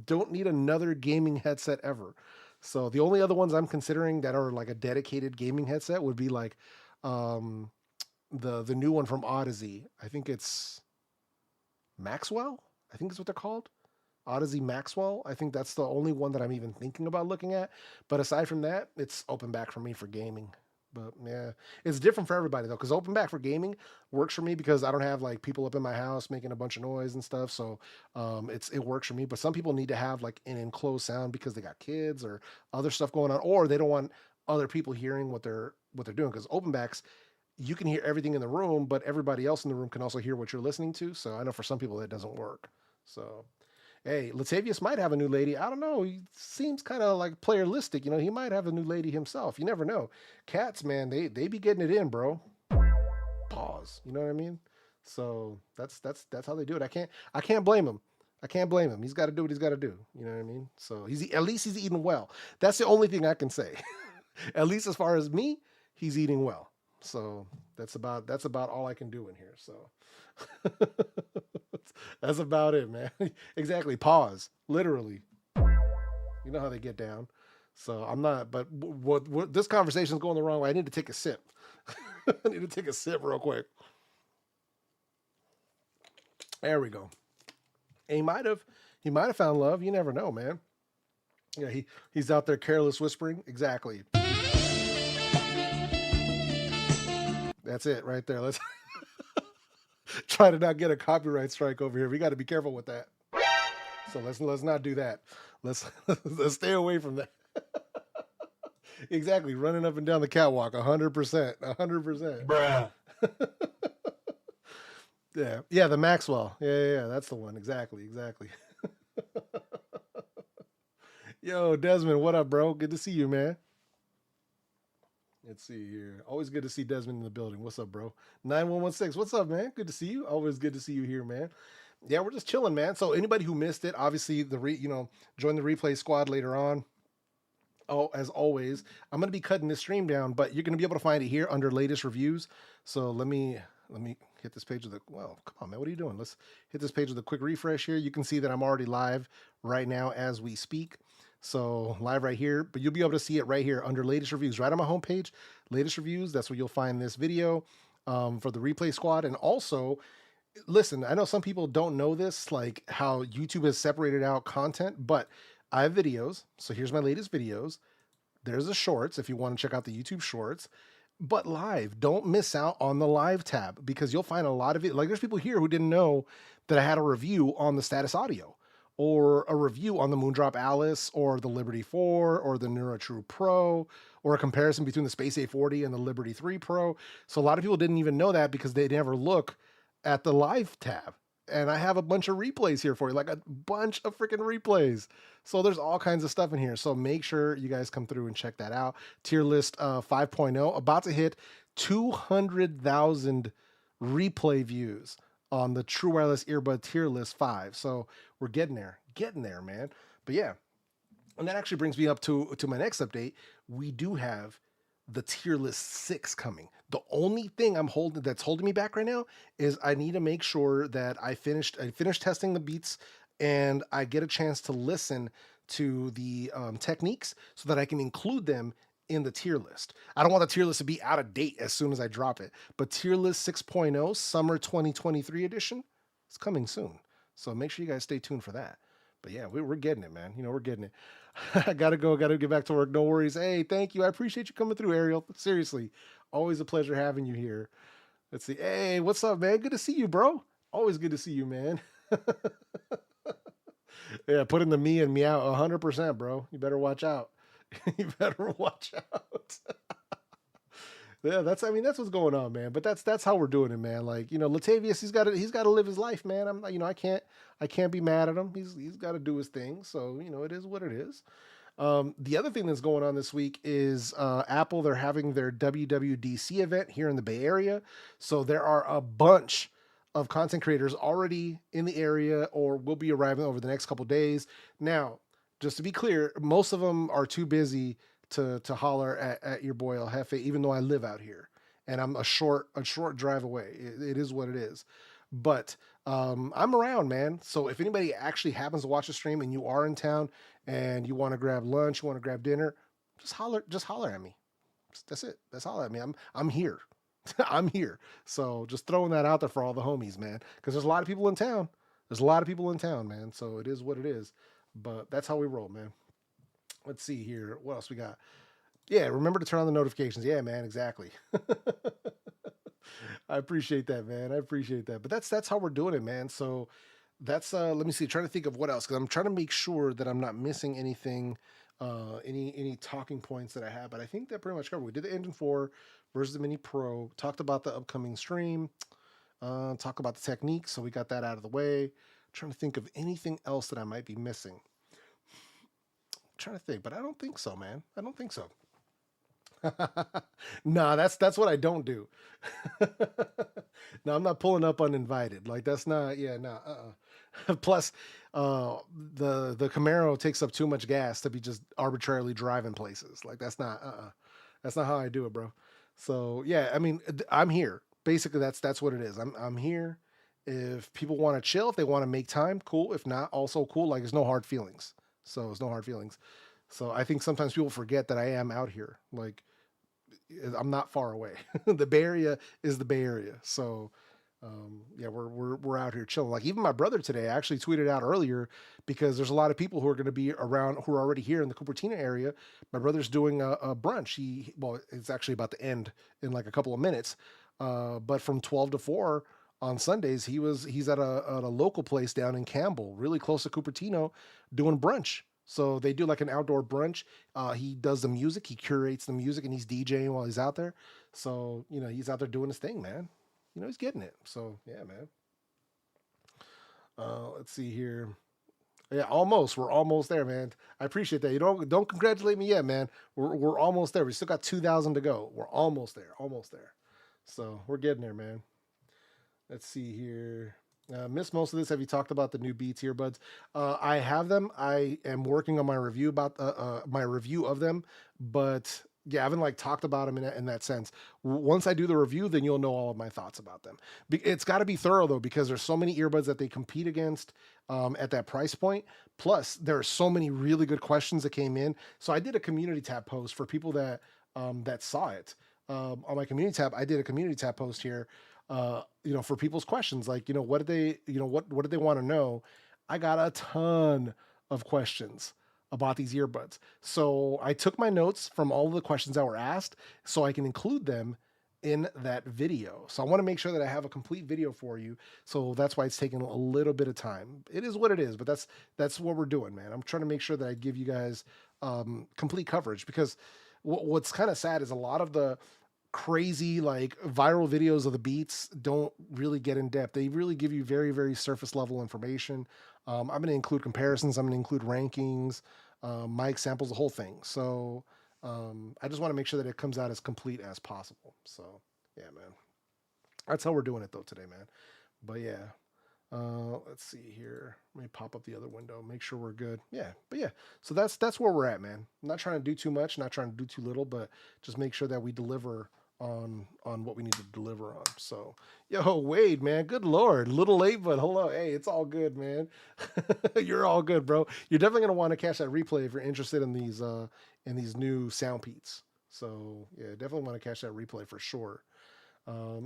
don't need another gaming headset ever. So the only other ones I'm considering that are like a dedicated gaming headset would be like the new one from Odyssey. I think it's Maxwell. I think is what they're called. Odyssey Maxwell. I think that's the only one that I'm even thinking about looking at. But aside from that, it's open back for me for gaming. But yeah, it's different for everybody though, because open back for gaming works for me because I don't have like people up in my house making a bunch of noise and stuff. So it works for me. But some people need to have like an enclosed sound because they got kids or other stuff going on, or they don't want other people hearing what they're doing. Because open backs, you can hear everything in the room, but everybody else in the room can also hear what you're listening to. So I know for some people that doesn't work. So hey, Latavius might have a new lady. I don't know. He seems kind of like playerlistic. You know, he might have a new lady himself. You never know. Cats, man, they be getting it in, bro. Pause. You know what I mean? So that's how they do it. I can't blame him. I can't blame him. He's got to do what he's got to do. You know what I mean? So at least he's eating well. That's the only thing I can say. At least as far as me, he's eating well. So that's about all I can do in here. So that's about it, man. Exactly. Pause. Literally. You know how they get down. So I'm not, but what this conversation is going the wrong way. I need to take a sip. I need to take a sip real quick. There we go. And he might have found love. You never know, man. Yeah, he's out there careless whispering. Exactly. That's it right there. Let's try to not get a copyright strike over here. We got to be careful with that. So let's not do that. Let's stay away from that. Exactly. Running up and down the catwalk. 100%. 100%. Bruh. Yeah. The Maxwell. Yeah. That's the one. Exactly. Yo, Desmond, what up, bro? Good to see you, man. Let's see here. Always good to see Desmond in the building. What's up, bro? 9116. What's up, man? Good to see you. Always good to see you here, man. Yeah, we're just chilling, man. So anybody who missed it, obviously join the replay squad later on. Oh, as always, I'm going to be cutting this stream down, but you're going to be able to find it here under latest reviews. So let me hit this page well, come on, man. What are you doing? Let's hit this page with a quick refresh here. You can see that I'm already live right now as we speak. So live right here, but you'll be able to see it right here under latest reviews, right on my homepage, latest reviews. That's where you'll find this video for the replay squad. And also, listen, I know some people don't know this, like how YouTube has separated out content, but I have videos. So here's my latest videos. There's the shorts if you want to check out the YouTube shorts. But live, don't miss out on the live tab because you'll find a lot of it. Like there's people here who didn't know that I had a review on the Status Audio or a review on the Moondrop Alice or the Liberty 4 or the Neura True Pro or a comparison between the Space A40 and the Liberty 3 Pro. So a lot of people didn't even know that because they never look at the live tab. And I have a bunch of replays here for you, like a bunch of freaking replays. So there's all kinds of stuff in here. So make sure you guys come through and check that out. Tier list 5.0, about to hit 200,000 replay views on the True Wireless Earbud Tier List 5. So we're getting there, man. But yeah, and that actually brings me up to my next update. We do have the Tier List 6 coming. The only thing that's holding me back right now is I need to make sure that I finished testing the beats and I get a chance to listen to the techniques so that I can include them in the tier list. I don't want the tier list to be out of date as soon as I drop it, but tier list 6.0 summer 2023 edition is coming soon. So make sure you guys stay tuned for that. But yeah, we're getting it, man. We're getting it. I gotta get back to work. No worries. Hey, thank you. I appreciate you coming through, Ariel. Seriously, always a pleasure having you here. Let's see. Hey, what's up, man? Good to see you, bro. Always good to see you, man. Yeah, put in the me and me out 100%, bro. You better watch out. You better watch out. Yeah, I mean, that's what's going on, man. But that's how we're doing it, man. Like, Latavius, he's got to live his life, man. I can't be mad at him. He's got to do his thing. So, it is what it is. The other thing that's going on this week is Apple. They're having their WWDC event here in the Bay Area. So there are a bunch of content creators already in the area or will be arriving over the next couple of days. Now, just to be clear, most of them are too busy to holler at your boy El Jefe, even though I live out here and I'm a short drive away. It is what it is. But I'm around, man. So if anybody actually happens to watch the stream and you are in town and you want to grab lunch, you want to grab dinner, just holler at me. That's it. That's holler at me. I'm here. I'm here. So just throwing that out there for all the homies, man. Because there's a lot of people in town. There's a lot of people in town, man. So it is what it is. But that's how we roll, man. Let's see here. What else we got? Yeah, remember to turn on the notifications. Yeah, man, exactly. I appreciate that, man. I appreciate that. But that's how we're doing it, man. So that's let me see. Trying to think of what else, because I'm trying to make sure that I'm not missing anything, any talking points that I have. But I think that pretty much covered. We did the Engine 4 versus the Mini Pro. Talked about the upcoming stream. Talk about the technique. So we got that out of the way. Trying to think of anything else that I might be missing. Trying to think, but I don't think so, man. I don't think so. Nah, that's what I don't do. No, I'm not pulling up uninvited. Like that's not, yeah, no, Plus, the Camaro takes up too much gas to be just arbitrarily driving places. Like that's not, that's not how I do it, bro. So yeah, I mean, I'm here. Basically, that's what it is. I'm here. If people want to chill, if they want to make time, cool. If not, also cool. Like, there's no hard feelings. So it's no hard feelings. So I think sometimes people forget that I am out here. Like, I'm not far away. The Bay Area is the Bay Area. So yeah, we're out here chilling. Like even my brother today, I actually tweeted out earlier because there's a lot of people who are going to be around who are already here in the Cupertino area. My brother's doing a brunch. Well, it's actually about to end in like a couple of minutes. But from 12 to 4 on Sundays, he's at a local place down in Campbell, really close to Cupertino, doing brunch. So they do like an outdoor brunch. He does the music, he curates the music, and he's DJing while he's out there. So, he's out there doing his thing, man. He's getting it. So, yeah, man. Let's see here. Yeah, almost. We're almost there, man. I appreciate that. You don't congratulate me yet, man. We're almost there. We still got 2,000 to go. We're almost there. Almost there. So, we're getting there, man. Let's see here. Missed most of this. Have you talked about the new Beats earbuds? I have them. I am working on my review about my review of them, but yeah, I haven't talked about them in that sense. Once I do the review, then you'll know all of my thoughts about them. It's got to be thorough though, because there's so many earbuds that they compete against at that price point. Plus, there are so many really good questions that came in. So I did a community tab post for people that saw it on my community tab. I did a community tab post here. For people's questions, like, what did they want to know? I got a ton of questions about these earbuds. So I took my notes from all of the questions that were asked so I can include them in that video. So I want to make sure that I have a complete video for you. So that's why it's taking a little bit of time. It is what it is, but that's what we're doing, man. I'm trying to make sure that I give you guys complete coverage, because what's kind of sad is a lot of the crazy viral videos of the Beats don't really get in depth. They really give you very, very surface level information. I'm going to include comparisons. I'm going to include rankings, mic samples, the whole thing. So I just want to make sure that it comes out as complete as possible. So yeah, man, that's how we're doing it though today, man. But yeah, let's see here. Let me pop up the other window, make sure we're good. Yeah, but yeah, so that's where we're at, man. I'm not trying to do too much, not trying to do too little, but just make sure that we deliver on what we need to deliver on. So yo, Wade, man, good Lord, little late, but hello. Hey, it's all good, man. You're all good, bro. You're definitely going to want to catch that replay if you're interested in these new Soundpeats. So yeah, definitely want to catch that replay for sure.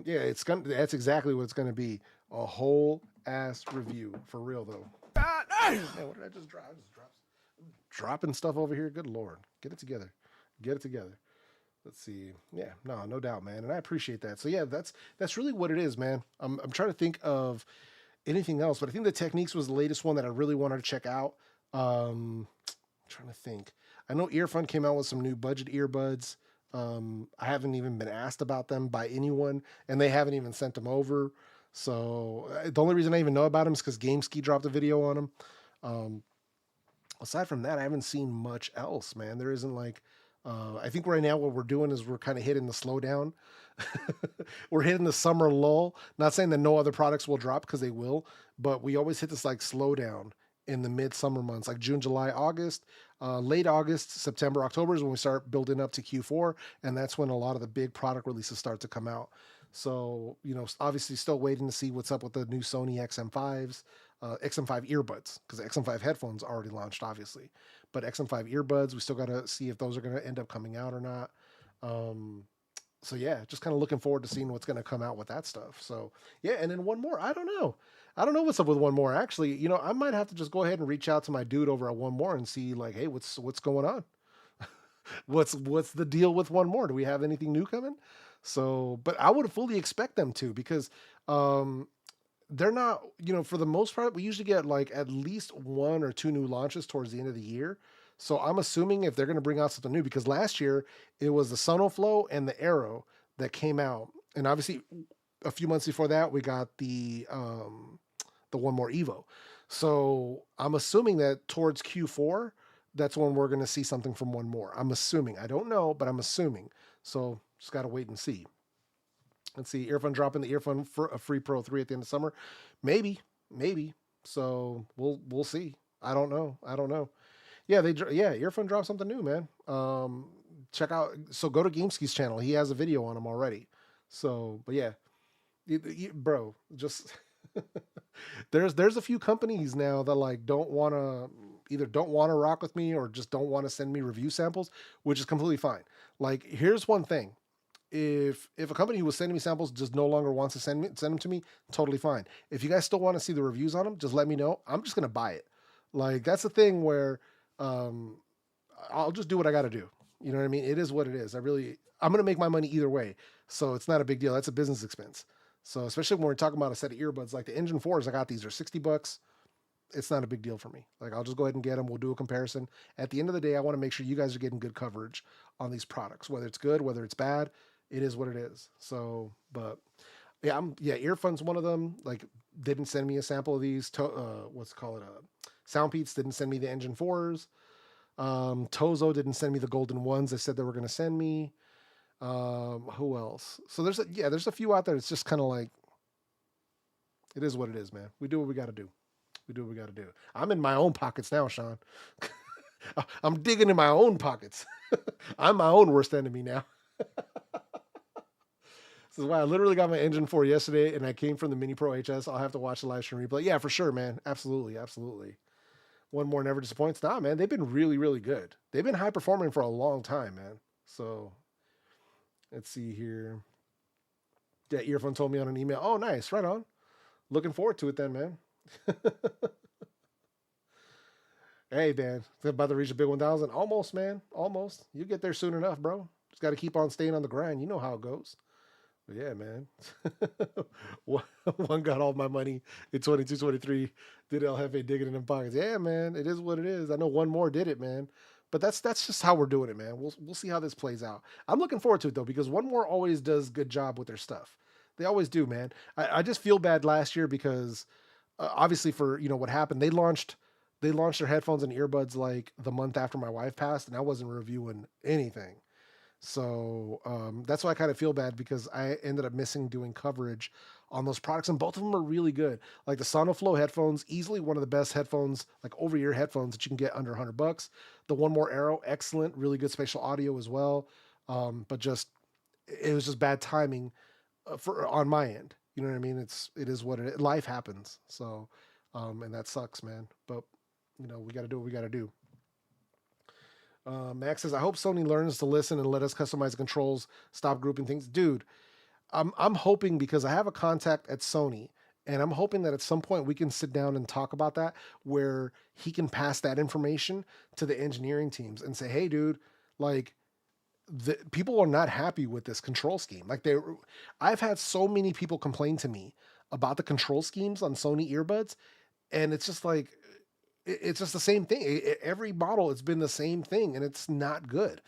Yeah, that's exactly what it's going to be. A whole ass review for real though. Man, what did I just drop? Dropping stuff over here. Good Lord, get it together. Let's see. Yeah, no doubt, man. And I appreciate that. So yeah, that's really what it is, man. I'm trying to think of anything else, but I think the Techniques was the latest one that I really wanted to check out. Trying to think. I know Earfun came out with some new budget earbuds. I haven't even been asked about them by anyone, and they haven't even sent them over. So the only reason I even know about them is because GameSki dropped a video on them. Aside from that, I haven't seen much else, man. There isn't like, I think right now what we're doing is we're kind of hitting the slowdown. We're hitting the summer lull. Not saying that no other products will drop because they will, but we always hit this like slowdown in the midsummer months, like June, July, August, late August, September, October is when we start building up to Q4, and that's when a lot of the big product releases start to come out. So, obviously still waiting to see what's up with the new Sony XM5s, XM5 earbuds, because the XM5 headphones already launched, obviously. But XM5 earbuds, we still got to see if those are going to end up coming out or not. So yeah, just kind of looking forward to seeing what's going to come out with that stuff. So yeah, and then one more, I don't know. I don't know what's up with one more. Actually, I might have to just go ahead and reach out to my dude over at one more and see like, hey, what's going on? What's the deal with one more? Do we have anything new coming? So, but I would fully expect them to because they're not, for the most part, we usually get like at least 1 or 2 new launches towards the end of the year. So I'm assuming if they're going to bring out something new, because last year it was the Sonoflow and the Arrow that came out, and obviously a few months before that we got the One More Evo. So I'm assuming that towards Q4, that's when we're going to see something from One More. I'm assuming. I don't know, but I'm assuming. So just got to wait and see. Let's see. Earphone dropping the Earphone for a Free Pro 3 at the end of summer. Maybe. So we'll see. I don't know. Yeah, Earphone dropped something new, man. Check out. So go to GameSki's channel. He has a video on him already. So, but yeah, bro, just there's a few companies now that like don't want to rock with me or just don't want to send me review samples, which is completely fine. Like, here's one thing. If a company who was sending me samples just no longer wants to send them to me, totally fine. If you guys still want to see the reviews on them, just let me know. I'm just gonna buy it. Like, that's the thing where I'll just do what I got to do. You know what I mean? It is what it is. I'm gonna make my money either way, so it's not a big deal. That's a business expense. So especially when we're talking about a set of earbuds like the Engine 4s, I got these are $60. It's not a big deal for me. Like, I'll just go ahead and get them. We'll do a comparison. At the end of the day, I want to make sure you guys are getting good coverage on these products, whether it's good, whether it's bad. It is what it is. So, but yeah, Earphone's one of them. Like, didn't send me a sample of these. Soundpeats didn't send me the Engine 4s. Tozo didn't send me the golden ones they said they were going to send me. Who else? So there's a few out there. It's just kind of like, it is what it is, man. We do what we got to do. I'm in my own pockets now, Sean. I'm digging in my own pockets. I'm my own worst enemy now. This is why I literally got my Engine 4 yesterday, and I came from the Mini Pro HS. I'll have to watch the live stream replay. Yeah, for sure, man. Absolutely. One More never disappoints. Nah, man, they've been really, really good. They've been high performing for a long time, man. So let's see here. Yeah, Earphone told me on an email. Oh, nice. Right on. Looking forward to it then, man. Hey, man. About to reach a big 1,000. Almost, man. Almost. You get there soon enough, bro. Just got to keep on staying on the grind. You know how it goes. But yeah, man. One got all my money in 22, 23. Did El Jefe digging in them pockets? Yeah, man. It is what it is. I know One More did it, man. But that's just how we're doing it, man. We'll see how this plays out. I'm looking forward to it though, because One More always does good job with their stuff. They always do, man. I just feel bad last year because obviously for what happened, they launched their headphones and earbuds like the month after my wife passed, and I wasn't reviewing anything. So that's why I kind of feel bad, because I ended up missing doing coverage on those products, and both of them are really good. Like the Sonoflow headphones, easily one of the best headphones, like over-ear headphones that you can get under $100. The One More Arrow, excellent, really good spatial audio as well. But it was just bad timing on my end. You know what I mean? It is what it is. Life happens. So, and that sucks, man. But we got to do what we got to do. Max says, I hope Sony learns to listen and let us customize the controls, stop grouping things. Dude, I'm hoping, because I have a contact at Sony, and I'm hoping that at some point we can sit down and talk about that, where he can pass that information to the engineering teams and say, hey, dude, like, people are not happy with this control scheme. Like I've had so many people complain to me about the control schemes on Sony earbuds, and it's just like it's just the same thing. Every model, it's been the same thing, and it's not good.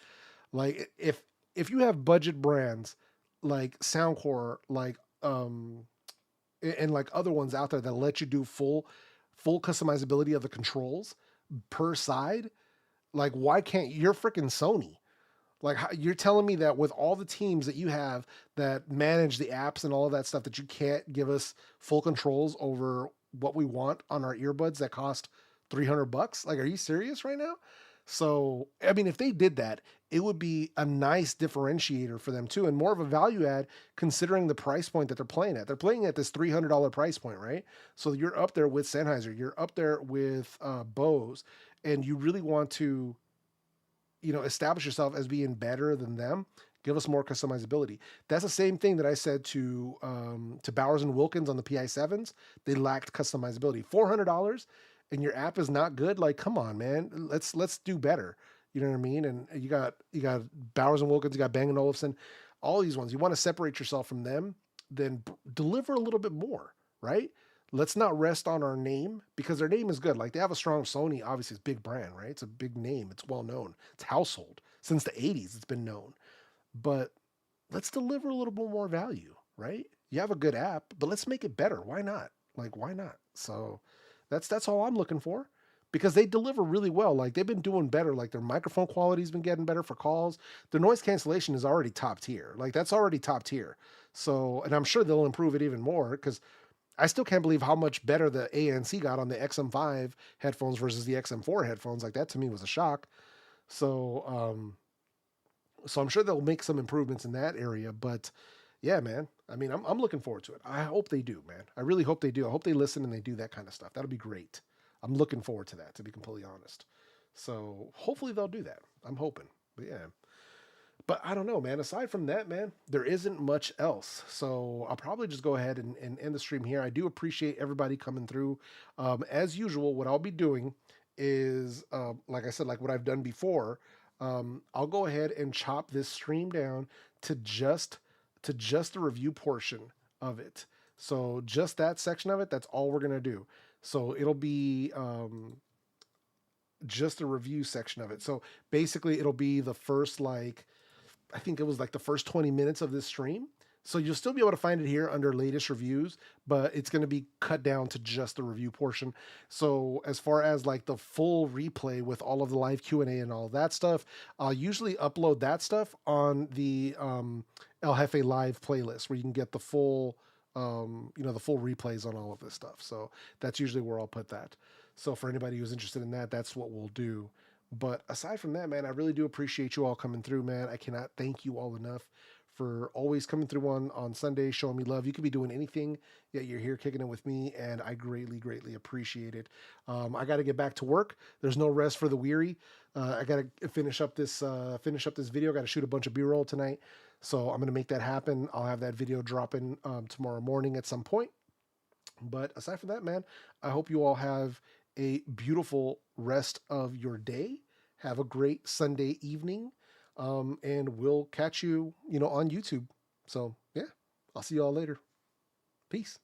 Like if you have budget brands like Soundcore, like and like other ones out there that let you do full customizability of the controls per side, like why can't you're freaking Sony? Like you're telling me that with all the teams that you have that manage the apps and all of that stuff, that you can't give us full controls over what we want on our earbuds that cost $300? Like, are you serious right now? So, I mean, if they did that, it would be a nice differentiator for them too, and more of a value add considering the price point that they're playing at. They're playing at this $300 price point, right? So you're up there with Sennheiser, you're up there with Bose, and you really want to, establish yourself as being better than them. Give us more customizability. That's the same thing that I said to Bowers and Wilkins on the PI7s. They lacked customizability. $400 and your app is not good. Like, come on, man. Let's do better. You know what I mean? And you got Bowers and Wilkins, you got Bang & Olufsen, all these ones. You want to separate yourself from them, then deliver a little bit more, right? Let's not rest on our name, because their name is good. Like, they have a strong Sony, obviously it's a big brand, right? It's a big name. It's well known. It's household. Since the 80s, it's been known. But let's deliver a little bit more value, right? You have a good app, but let's make it better. Why not? Like, why not? So that's all I'm looking for, because they deliver really well. Like, they've been doing better. Like, their microphone quality's been getting better for calls. Their noise cancellation is already top tier. Like, that's already top tier. So, and I'm sure they'll improve it even more, because I still can't believe how much better the ANC got on the XM5 headphones versus the XM4 headphones. Like, that to me was a shock. So, so I'm sure they'll make some improvements in that area. But yeah, man, I mean, I'm looking forward to it. I hope they do, man. I really hope they do. I hope they listen and they do that kind of stuff. That'll be great. I'm looking forward to that, to be completely honest. So hopefully they'll do that. I'm hoping. But yeah. But I don't know, man. Aside from that, man, there isn't much else. So I'll probably just go ahead and end the stream here. I do appreciate everybody coming through. As usual, what I'll be doing is, like I said, like what I've done before, I'll go ahead and chop this stream down to just the review portion of it. So just that section of it, that's all we're going to do. So it'll be just the review section of it. So basically it'll be the first, like, I think it was like the first 20 minutes of this stream. So you'll still be able to find it here under latest reviews, but it's going to be cut down to just the review portion. So as far as like the full replay with all of the live Q&A and all that stuff, I'll usually upload that stuff on the El Jefe live playlist, where you can get the full, the full replays on all of this stuff. So that's usually where I'll put that. So for anybody who's interested in that, that's what we'll do. But aside from that, man, I really do appreciate you all coming through, man. I cannot thank you all enough for always coming through on Sunday, showing me love. You could be doing anything, yet you're here kicking it with me, and I greatly, greatly appreciate it. I got to get back to work. There's no rest for the weary. I got to finish up this video. Got to shoot a bunch of B-roll tonight, so I'm gonna make that happen. I'll have that video dropping tomorrow morning at some point. But aside from that, man, I hope you all have a beautiful rest of your day. Have a great Sunday evening. And we'll catch you, on YouTube. So yeah, I'll see you all later. Peace.